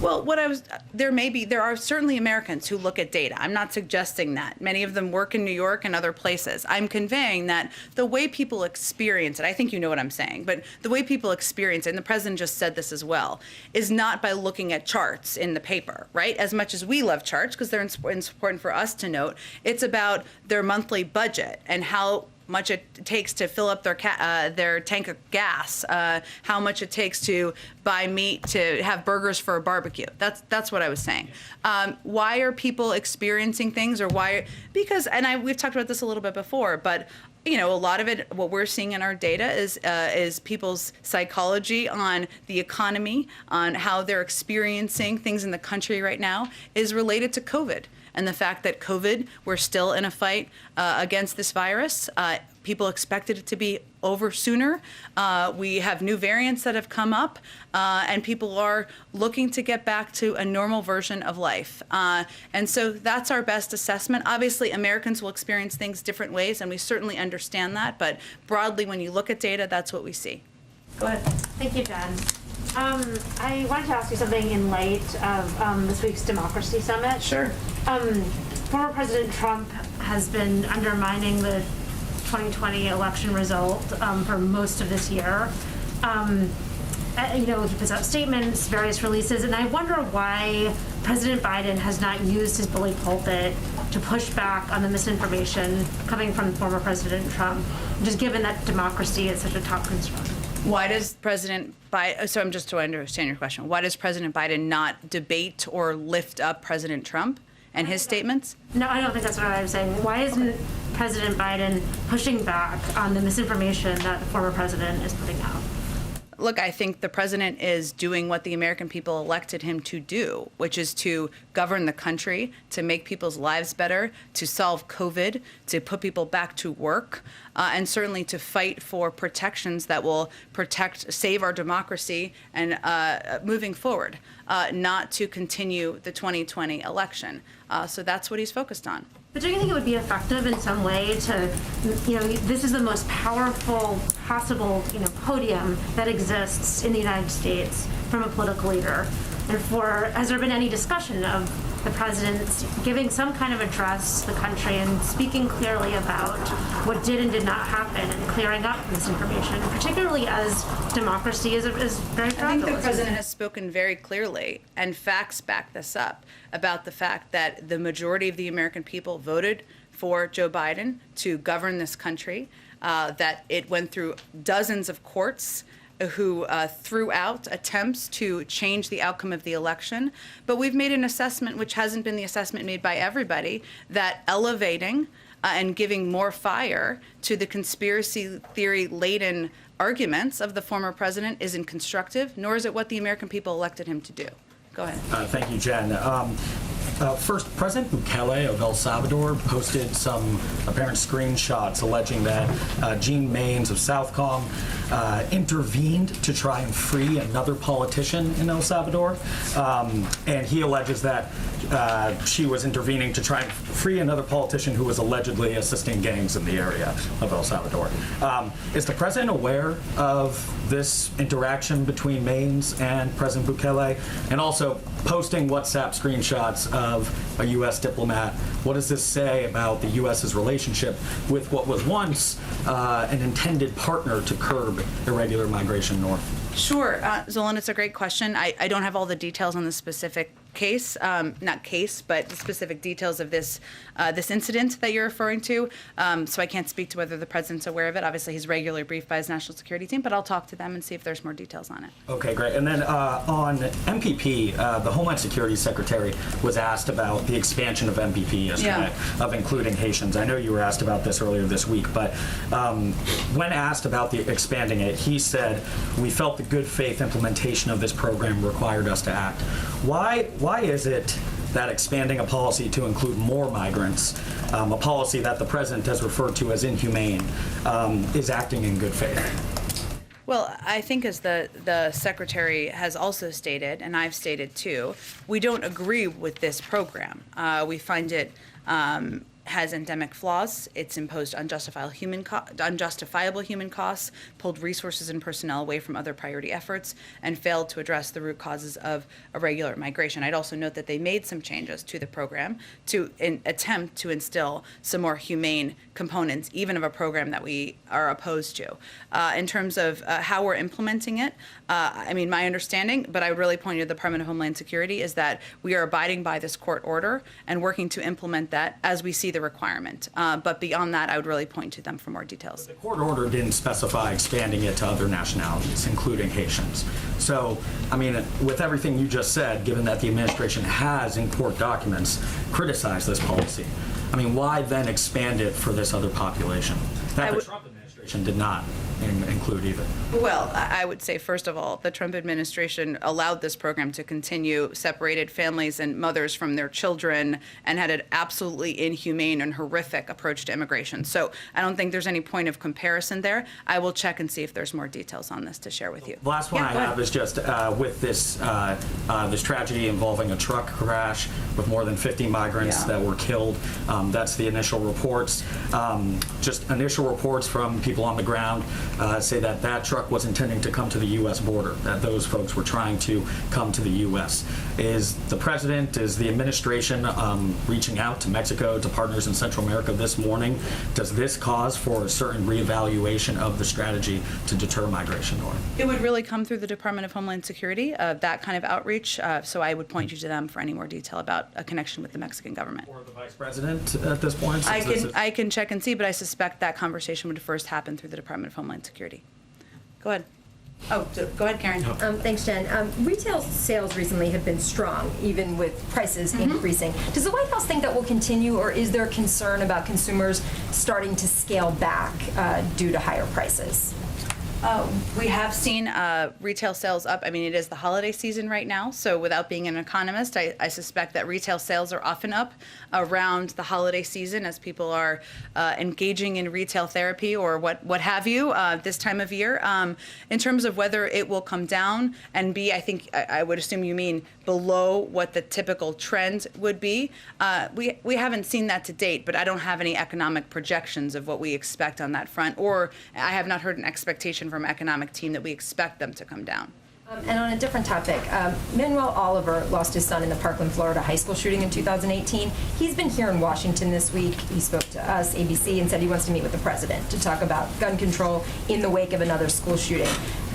Well, there are certainly Americans who look at data. I'm not suggesting that. Many of them work in New York and other places. I'm conveying that the way people experience it, I think you know what I'm saying, but the way people experience it, and the president just said this as well, is not by looking at charts in the paper, right? As much as we love charts, because they're important for us to note, it's about their monthly budget and how much it takes to fill up their tank of gas, how much it takes to buy meat to have burgers for a barbecue. That's what I was saying. Why are people experiencing things, or why? Because, and we've talked about this a little bit before, but a lot of it, what we're seeing in our data is people's psychology on the economy, on how they're experiencing things in the country right now, is related to COVID. And the fact that COVID, we're still in a fight against this virus. People expected it to be over sooner. We have new variants that have come up, and people are looking to get back to a normal version of life. And so that's our best assessment. Obviously, Americans will experience things different ways, and we certainly understand that. But broadly, when you look at data, that's what we see. Go ahead. Thank you, Jen. I wanted to ask you something in light of this week's Democracy Summit. Sure. Former President Trump has been undermining the 2020 election result for most of this year. He puts out statements, various releases, and I wonder why President Biden has not used his bully pulpit to push back on the misinformation coming from former President Trump, just given that democracy is such a top concern. Why does President Biden, so I'm just to understand your question, why does President Biden not debate or lift up President Trump and his statements? No, I don't think that's what I was saying. Why isn't President Biden pushing back on the misinformation that the former president is putting out? Look, I think the president is doing what the American people elected him to do, which is to govern the country, to make people's lives better, to solve COVID, to put people back to work, and certainly to fight for protections that will save our democracy and moving forward, not to continue the 2020 election. So that's what he's focused on. But do you think it would be effective in some way to, this is the most powerful possible, podium that exists in the United States from a political leader. Therefore, has there been any discussion of the president giving some kind of address to the country and speaking clearly about what did and did not happen and clearing up misinformation, particularly as democracy is very fragile? I think the president has spoken very clearly, and facts back this up, about the fact that the majority of the American people voted for Joe Biden to govern this country, that it went through dozens of courts who threw out attempts to change the outcome of the election. But we've made an assessment, which hasn't been the assessment made by everybody, that elevating and giving more fire to the conspiracy theory-laden arguments of the former president isn't constructive, nor is it what the American people elected him to do. Go ahead. Thank you, Jen. First, President Bukele of El Salvador posted some apparent screenshots alleging that Jean Maynes of Southcom intervened to try and free another politician in El Salvador. And he alleges that she was intervening to try and free another politician who was allegedly assisting gangs in the area of El Salvador. Is the president aware of this interaction between Maynes and President Bukele? And also, posting WhatsApp screenshots of a U.S. diplomat, what does this say about the U.S.'s relationship with what was once an intended partner to curb irregular migration north? Sure, Zolan, it's a great question. I don't have all the details on the specific case, not case, but the specific details of this incident that you're referring to. So I can't speak to whether the president's aware of it. Obviously, he's regularly briefed by his national security team, but I'll talk to them and see if there's more details on it. Okay, great. And then on MPP, the Homeland Security Secretary was asked about the expansion of MPP yesterday, of including Haitians. I know you were asked about this earlier this week, but when asked about the expanding it, he said, "We felt the good faith implementation of this program required us to act." Why is it that expanding a policy to include more migrants, a policy that the president has referred to as inhumane, is acting in good faith? Well, I think as the secretary has also stated, and I've stated too, we don't agree with this program. We find it has endemic flaws. It's imposed unjustifiable human costs, pulled resources and personnel away from other priority efforts, and failed to address the root causes of irregular migration. I'd also note that they made some changes to the program to attempt to instill some more humane components, even of a program that we are opposed to. In terms of how we're implementing it, I mean, my understanding, but I would really point you to the Department of Homeland Security, is that we are abiding by this court order and working to implement that as we see the requirement. But beyond that, I would really point to them for more details. The court order didn't specify expanding it to other nationalities, including Haitians. So, I mean, with everything you just said, given that the administration has, in court documents, criticized this policy, I mean, why then expand it for this other population that the Trump administration did not include either? Well, I would say, first of all, the Trump administration allowed this program to continue, separated families and mothers from their children, and had an absolutely inhumane and horrific approach to immigration. So I don't think there's any point of comparison there. I will check and see if there's more details on this to share with you. The last one I have is just with this this tragedy involving a truck crash with more than 50 migrants that were killed. That's the initial reports. Just initial reports from people on the ground say that that truck was intending to come to the U.S. border, that those folks were trying to come to the U.S. Is the president, is the administration reaching out to Mexico, to partners in Central America this morning? Does this cause for a certain reevaluation of the strategy to deter migration north? It would really come through the Department of Homeland Security, that kind of outreach. So I would point you to them for any more detail about a connection with the Mexican government. Or the vice president at this point? I can check and see, but I suspect that conversation would first happen through the Department of Homeland Security. Go ahead. Oh, go ahead, Karen. Thanks, Jen. Retail sales recently have been strong, even with prices increasing. Does the White House think that will continue, or is there concern about consumers starting to scale back due to higher prices? We have seen retail sales up. I mean, it is the holiday season right now, so without being an economist, I suspect that retail sales are often up around the holiday season as people are engaging in retail therapy or what have you this time of year. In terms of whether it will come down and be, I think I would assume you mean below what the typical trend would be. We haven't seen that to date, but I don't have any economic projections of what we expect on that front, or I have not heard an expectation from economic team that we expect them to come down. And on a different topic, Manuel Oliver lost his son in the Parkland, Florida high school shooting in 2018. He's been here in Washington this week. He spoke to us, ABC, and said he wants to meet with the president to talk about gun control in the wake of another school shooting.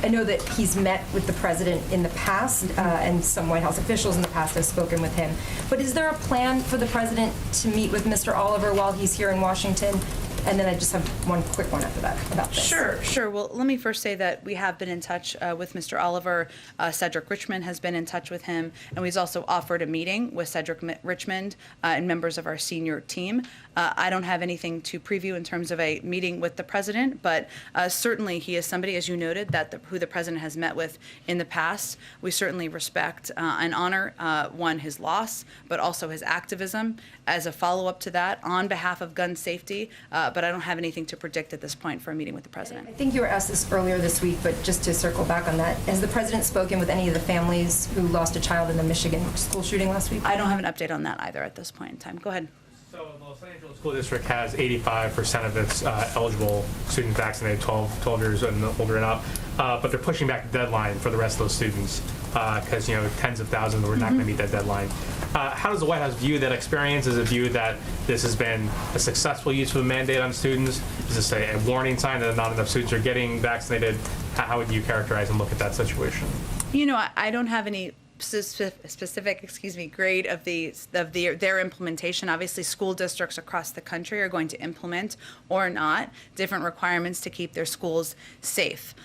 I know that he's met with the president in the past, and some White House officials in the past have spoken with him. But is there a plan for the president to meet with Mr. Oliver while he's here in Washington? And then I just have one quick one after that about this. Sure. Well, let me first say that we have been in touch with Mr. Oliver. Cedric Richmond has been in touch with him, and we've also offered a meeting with Cedric Richmond and members of our senior team. I don't have anything to preview in terms of a meeting with the president, but certainly he is somebody, as you noted, who the president has met with in the past. We certainly respect and honor, one, his loss, but also his activism as a follow-up to that on behalf of gun safety. But I don't have anything to predict at this point for a meeting with the president. I think you were asked this earlier this week, but just to circle back on that, has the president spoken with any of the families who lost a child in the Michigan school shooting last week? I don't have an update on that either at this point in time. Go ahead. So the Los Angeles School District has 85% of its eligible students vaccinated, 12 years and older and up, but they're pushing back the deadline for the rest of those students because tens of thousands were not going to meet that deadline. How does the White House view that experience? Is it viewed that this has been a successful use of a mandate on students? Is this a warning sign that not enough students are getting vaccinated? How would you characterize and look at that situation? I don't have any specific grade of their implementation. Obviously, school districts across the country are going to implement or not different requirements to keep their schools safe.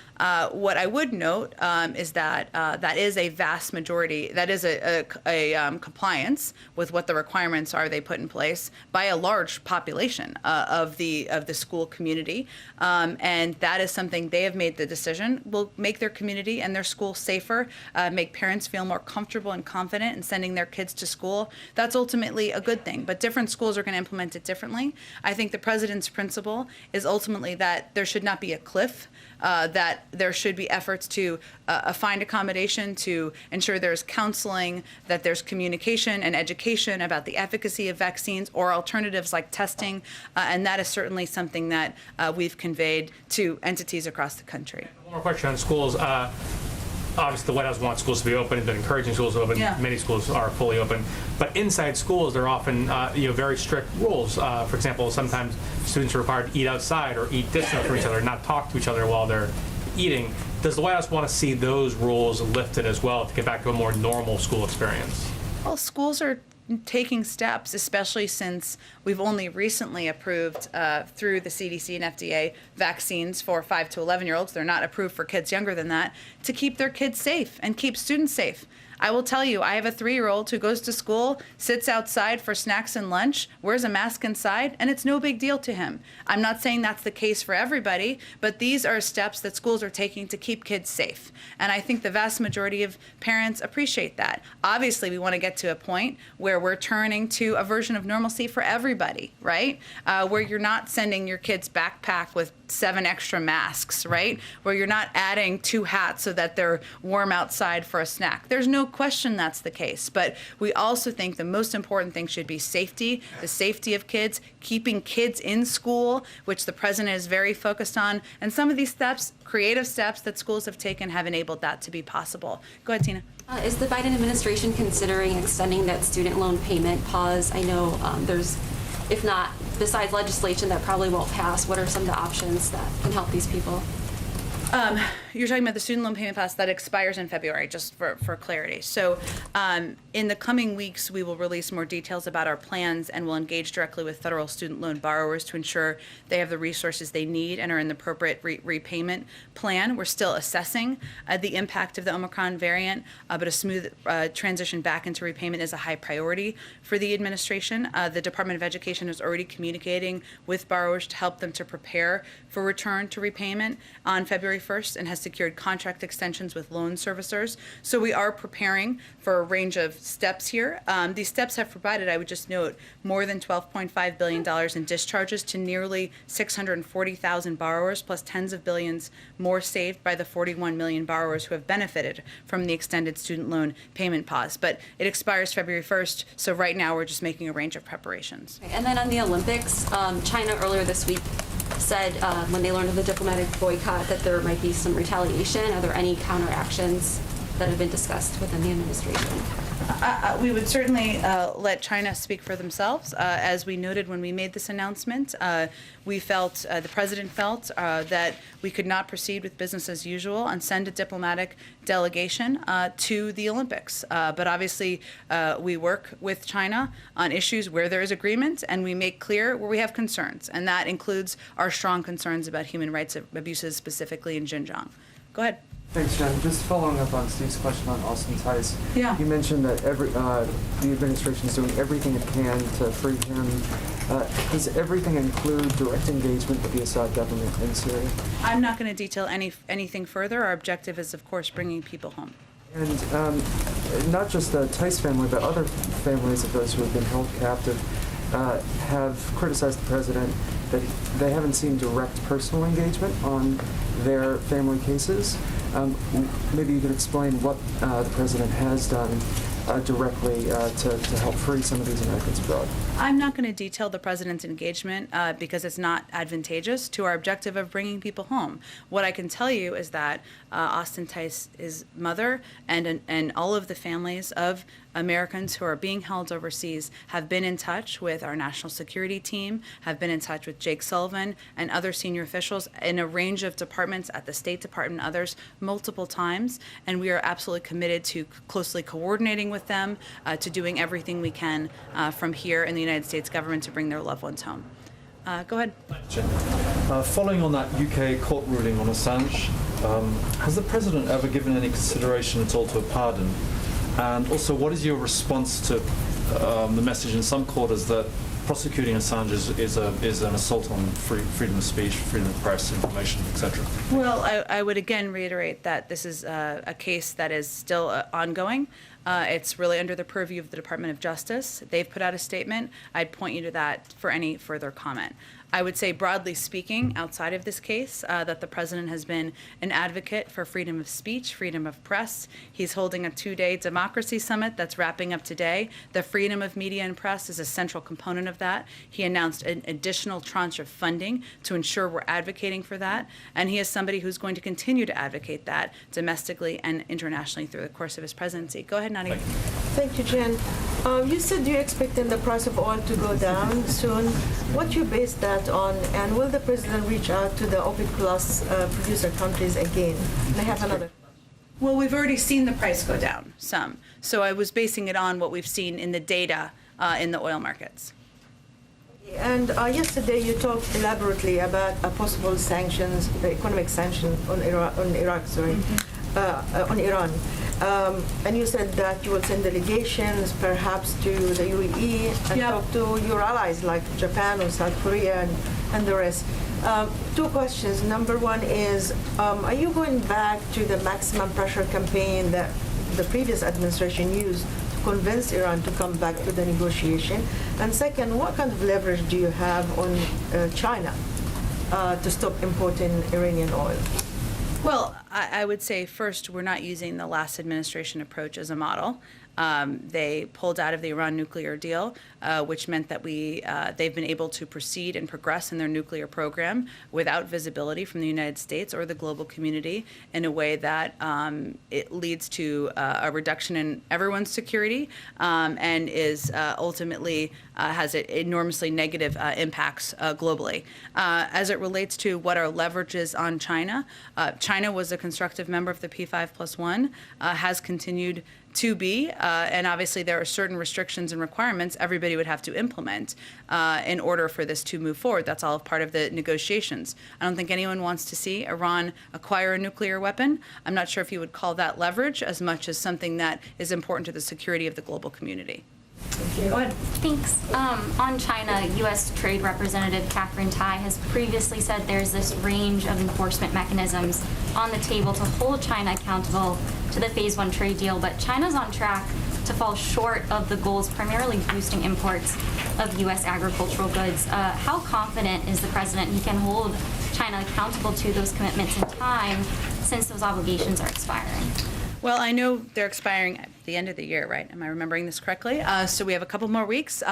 What I would note is that that is a vast majority, that is a compliance with what the requirements are they put in place by a large population of the school community. And that is something they have made the decision will make their community and their school safer, make parents feel more comfortable and confident in sending their kids to school. That's ultimately a good thing, but different schools are going to implement it differently. I think the president's principle is ultimately that there should not be a cliff, that there should be efforts to find accommodation, to ensure there's counseling, that there's communication and education about the efficacy of vaccines or alternatives like testing, and that is certainly something that we've conveyed to entities across the country. One more question on schools. Obviously, the White House wants schools to be open. It's been encouraging schools to open. Yeah. Many schools are fully open. But inside schools, there are often very strict rules. For example, sometimes students are required to eat outside or eat distant from each other, not talk to each other while they're eating. Does the White House want to see those rules lifted as well to get back to a more normal school experience? Well, schools are taking steps, especially since we've only recently approved through the CDC and FDA vaccines for 5 to 11-year-olds. They're not approved for kids younger than that, to keep their kids safe and keep students safe. I will tell you, I have a 3-year-old who goes to school, sits outside for snacks and lunch, wears a mask inside, and it's no big deal to him. I'm not saying that's the case for everybody, but these are steps that schools are taking to keep kids safe. And I think the vast majority of parents appreciate that. Obviously, we want to get to a point where we're turning to a version of normalcy for everybody, right? Where you're not sending your kids backpack with 7 extra masks, right? Where you're not adding 2 hats so that they're warm outside for a snack. There's no question that's the case, but we also think the most important thing should be safety, the safety of kids, keeping kids in school, which the president is very focused on, and some of these steps, creative steps that schools have taken, have enabled that to be possible. Go ahead, Tina. Is the Biden administration considering extending that student loan payment pause? I know there's, if not, besides legislation that probably won't pass, what are some of the options that can help these people? You're talking about the student loan payment pass that expires in February, just for clarity. So in the coming weeks, we will release more details about our plans, and we'll engage directly with federal student loan borrowers to ensure they have the resources they need and are in the appropriate repayment plan. We're still assessing the impact of the Omicron variant, but a smooth transition back into repayment is a high priority for the administration. The Department of Education is already communicating with borrowers to help them to prepare for return to repayment on February 1st and has secured contract extensions with loan servicers. So we are preparing for a range of steps here. These steps have provided, I would just note, more than $12.5 billion in discharges to nearly 640,000 borrowers, plus tens of billions more saved by the 41 million borrowers who have benefited from the extended student loan payment pause. But it expires February 1st, so right now we're just making a range of preparations. And then on the Olympics, China earlier this week said when they learned of the diplomatic boycott that there might be some retaliation. Are there any counteractions that have been discussed within the administration? We would certainly let China speak for themselves. As we noted when we made this announcement, we felt, the president felt, that we could not proceed with business as usual and send a diplomatic delegation to the Olympics. But obviously, we work with China on issues where there is agreement, and we make clear where we have concerns, and that includes our strong concerns about human rights abuses, specifically in Xinjiang. Go ahead. Thanks, Jen. Just following up on Steve's question on Austin Tice. Yeah. You mentioned that the administration is doing everything it can to free him. Does everything include direct engagement with the Assad government in Syria? I'm not going to detail anything further. Our objective is, of course, bringing people home. And not just the Tice family, but other families of those who have been held captive have criticized the president that they haven't seen direct personal engagement on their family cases. Maybe you could explain what the president has done directly to help free some of these Americans abroad. I'm not going to detail the president's engagement because it's not advantageous to our objective of bringing people home. What I can tell you is that Austin Tice's mother and all of the families of Americans who are being held overseas have been in touch with our national security team, have been in touch with Jake Sullivan and other senior officials in a range of departments at the State Department and others multiple times, and we are absolutely committed to closely coordinating with them, to doing everything we can from here in the United States government to bring their loved ones home. Go ahead. Following on that UK court ruling on Assange, has the president ever given any consideration at all to a pardon? And also, what is your response to the message in some quarters that prosecuting Assange is an assault on freedom of speech, freedom of press, information, etc.? Well, I would again reiterate that this is a case that is still ongoing. It's really under the purview of the Department of Justice. They've put out a statement. I'd point you to that for any further comment. I would say, broadly speaking, outside of this case, that the president has been an advocate for freedom of speech, freedom of press. He's holding a 2-day democracy summit that's wrapping up today. The freedom of media and press is a central component of that. He announced an additional tranche of funding to ensure we're advocating for that. And he is somebody who's going to continue to advocate that domestically and internationally through the course of his presidency. Go ahead, Nadia. Thank you, Jen. You said you're expecting the price of oil to go down soon. What do you base that on, and will the president reach out to the OPEC Plus producer countries again? And I have another. Well, we've already seen the price go down some, so I was basing it on what we've seen in the data in the oil markets. And yesterday you talked elaborately about a possible sanctions, economic sanctions on Iraq, on Iran. And you said that you will send delegations perhaps to the UAE and talk to your allies like Japan or South Korea and the rest. 2 questions. Number one is, are you going back to the maximum pressure campaign that the previous administration used to convince Iran to come back to the negotiation? And second, what kind of leverage do you have on China to stop importing Iranian oil? Well, I would say first, we're not using the last administration approach as a model. They pulled out of the Iran nuclear deal, which meant that they've been able to proceed and progress in their nuclear program without visibility from the United States or the global community in a way that it leads to a reduction in everyone's security and is ultimately has enormously negative impacts globally. As it relates to what our leverage is on China, China was a constructive member of the P5+1, has continued to be, and obviously there are certain restrictions and requirements everybody would have to implement in order for this to move forward. That's all part of the negotiations. I don't think anyone wants to see Iran acquire a nuclear weapon. I'm not sure if you would call that leverage as much as something that is important to the security of the global community. Go ahead. Thanks. On China, U.S. Trade Representative Catherine Tai has previously said there's this range of enforcement mechanisms on the table to hold China accountable to the Phase 1 trade deal, but China's on track to fall short of the goals, primarily boosting imports of U.S. agricultural goods. How confident is the president he can hold China accountable to those commitments in time, since those obligations are expiring? Well, I know they're expiring the end of the year, right? Am I remembering this correctly? So we have a couple more weeks.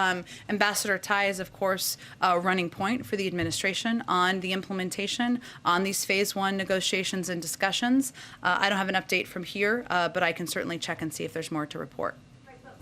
Ambassador Tai is, of course, a running point for the administration on the implementation on these phase 1 negotiations and discussions. I don't have an update from here, but I can certainly check and see if there's more to report.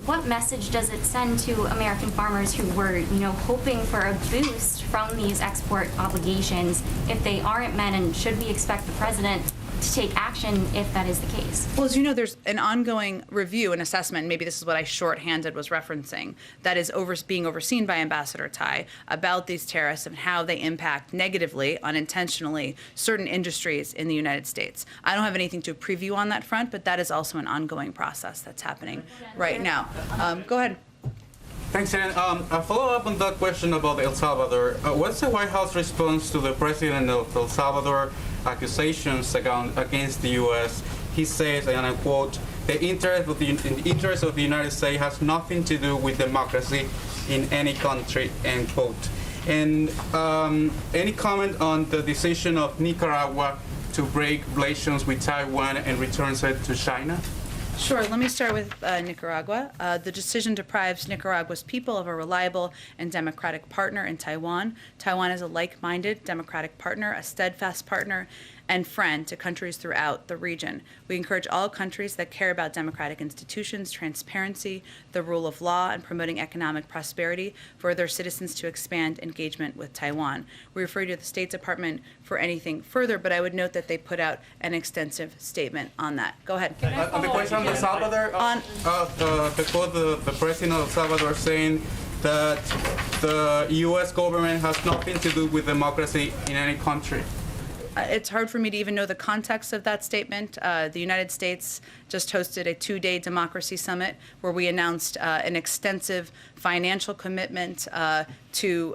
What message does it send to American farmers who were, hoping for a boost from these export obligations if they aren't met, and should we expect the president to take action if that is the case? Well, as you know, there's an ongoing review and assessment, maybe this is what I shorthanded was referencing, that is being overseen by Ambassador Tai about these tariffs and how they impact negatively, unintentionally, certain industries in the United States. I don't have anything to preview on that front, but that is also an ongoing process that's happening right now. Go ahead. Thanks, Ann. A follow-up on that question about El Salvador. What's the White House response to the president of El Salvador accusations against the U.S.? He says, and I quote, the interest of the United States has nothing to do with democracy in any country, end quote. And any comment on the decision of Nicaragua to break relations with Taiwan and return it to China? Sure. Let me start with Nicaragua. The decision deprives Nicaragua's people of a reliable and democratic partner in Taiwan. Taiwan is a like-minded democratic partner, a steadfast partner, and friend to countries throughout the region. We encourage all countries that care about democratic institutions, transparency, the rule of law, and promoting economic prosperity for their citizens to expand engagement with Taiwan. We refer you to the State Department for anything further, but I would note that they put out an extensive statement on that. Go ahead. On the question of El Salvador, the president of El Salvador saying that the U.S. government has nothing to do with democracy in any country. It's hard for me to even know the context of that statement. The United States just hosted a 2-day democracy summit where we announced an extensive financial commitment to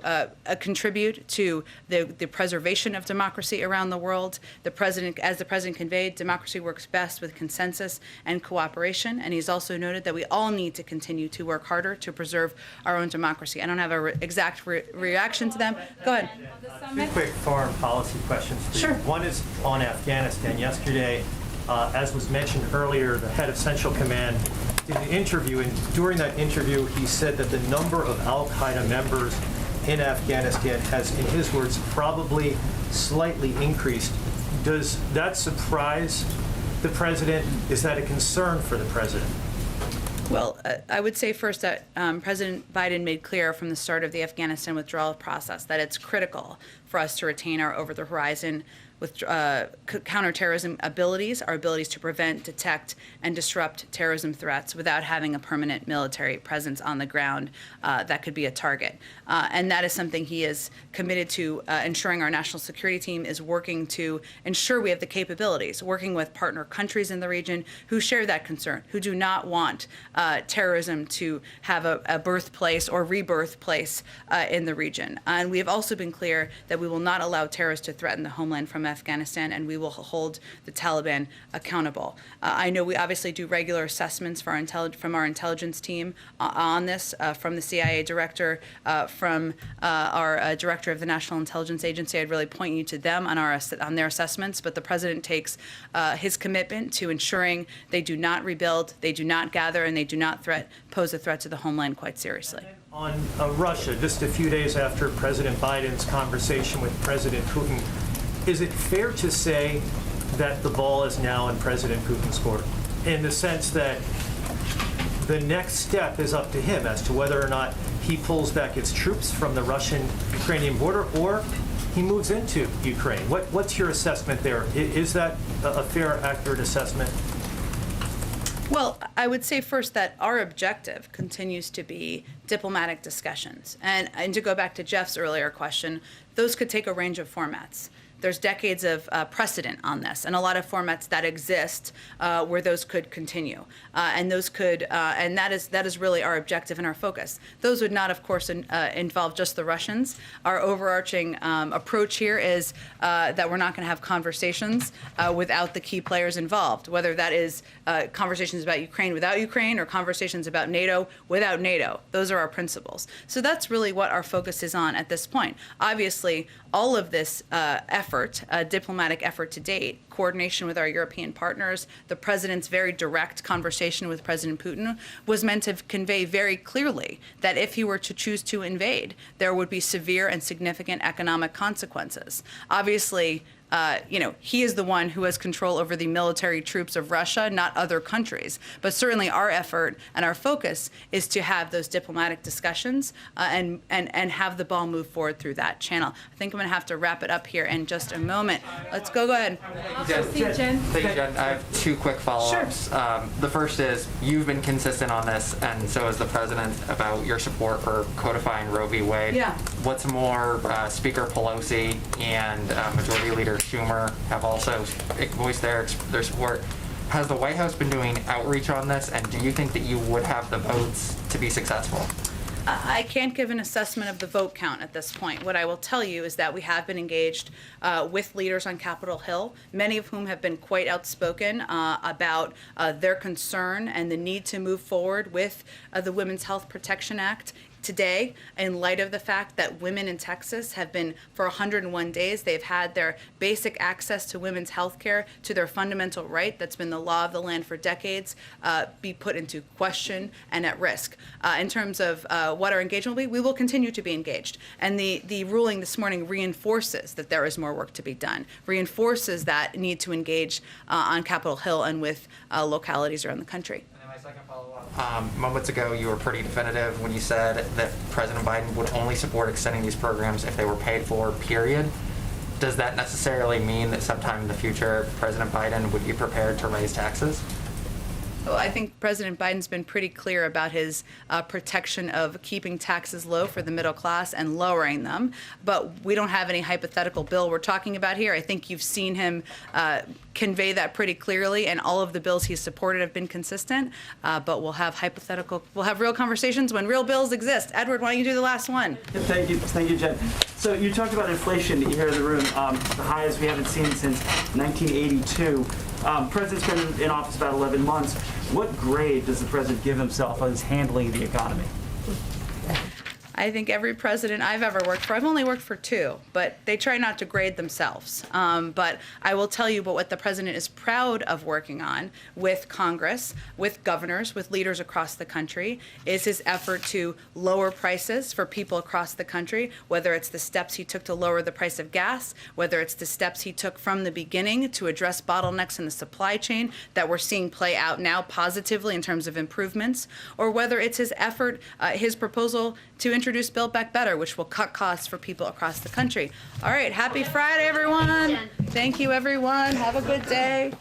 contribute to the preservation of democracy around the world. As the president conveyed, democracy works best with consensus and cooperation, and he's also noted that we all need to continue to work harder to preserve our own democracy. I don't have an exact reaction to them. Go ahead. Two quick foreign policy questions for you. Sure. One is on Afghanistan. Yesterday, as was mentioned earlier, the head of Central Command did an interview, and during that interview, he said that the number of al-Qaeda members in Afghanistan has, in his words, probably slightly increased. Does that surprise the president? Is that a concern for the president? Well, I would say first that President Biden made clear from the start of the Afghanistan withdrawal process that it's critical for us to retain our over-the-horizon with counterterrorism abilities, our abilities to prevent, detect, and disrupt terrorism threats without having a permanent military presence on the ground that could be a target. And that is something he is committed to ensuring. Our national security team is working to ensure we have the capabilities, working with partner countries in the region who share that concern, who do not want terrorism to have a birthplace or rebirth place in the region. And we have also been clear that we will not allow terrorists to threaten the homeland from Afghanistan, and we will hold the Taliban accountable. I know we obviously do regular assessments for from our intelligence team on this, from the CIA director, from our director of the National Intelligence Agency. I'd really point you to them on their assessments, but the president takes his commitment to ensuring they do not rebuild, they do not gather, and they do not pose a threat to the homeland quite seriously. On Russia, just a few days after President Biden's conversation with President Putin, is it fair to say that the ball is now in President Putin's court, in the sense that the next step is up to him as to whether or not he pulls back its troops from the Russian-Ukrainian border or he moves into Ukraine? What's your assessment there? Is that a fair, accurate assessment? Well, I would say first that our objective continues to be diplomatic discussions. And to go back to Jeff's earlier question, those could take a range of formats. There's decades of precedent on this, and a lot of formats that exist where those could continue, and those could, and that is really our objective and our focus. Those would not, of course, involve just the Russians. Our overarching approach here is that we're not going to have conversations without the key players involved, whether that is conversations about Ukraine without Ukraine or conversations about NATO without NATO. Those are our principles. So that's really what our focus is on at this point. Obviously, all of this effort effort, a diplomatic effort to date, coordination with our European partners, the president's very direct conversation with President Putin was meant to convey very clearly that if he were to choose to invade, there would be severe and significant economic consequences. Obviously, he is the one who has control over the military troops of Russia, not other countries. But certainly our effort and our focus is to have those diplomatic discussions and have the ball move forward through that channel. I think I'm going to have to wrap it up here in just a moment. Let's go ahead. Thank you, Jen. I have two quick follow-ups. Sure. The first is you've been consistent on this, and so is the president, about your support for codifying Roe v. Wade. Yeah. What's more, Speaker Pelosi and Majority Leader Schumer have also voiced their support. Has the White House been doing outreach on this, and do you think that you would have the votes to be successful? I can't give an assessment of the vote count at this point. What I will tell you is that we have been engaged with leaders on Capitol Hill, many of whom have been quite outspoken about their concern and the need to move forward with the Women's Health Protection Act. Today, in light of the fact that women in Texas have been, for 101 days, they've had their basic access to women's health care, to their fundamental right that's been the law of the land for decades, be put into question and at risk. In terms of what our engagement will be, we will continue to be engaged. And the ruling this morning reinforces that there is more work to be done, reinforces that need to engage on Capitol Hill and with localities around the country. Moments ago, you were pretty definitive when you said that President Biden would only support extending these programs if they were paid for, period. Does that necessarily mean that sometime in the future, President Biden would be prepared to raise taxes? Well, I think President Biden's been pretty clear about his protection of keeping taxes low for the middle class and lowering them. But we don't have any hypothetical bill we're talking about here. I think you've seen him convey that pretty clearly, and all of the bills he's supported have been consistent. But we'll have real conversations when real bills exist. Edward, why don't you do the last one? Thank you, Jen. So you talked about inflation here in the room, the highest we haven't seen since 1982. President's been in office about 11 months. What grade does the president give himself on his handling the economy? I think every president I've ever worked for, I've only worked for two, but they try not to grade themselves. But I will tell you, but what the president is proud of working on with Congress, with governors, with leaders across the country, is his effort to lower prices for people across the country, whether it's the steps he took to lower the price of gas, whether it's the steps he took from the beginning to address bottlenecks in the supply chain that we're seeing play out now positively in terms of improvements, or whether it's his effort, his proposal to introduce Build Back Better, which will cut costs for people across the country. All right, happy Friday, everyone. Thank you, everyone. Have a good day.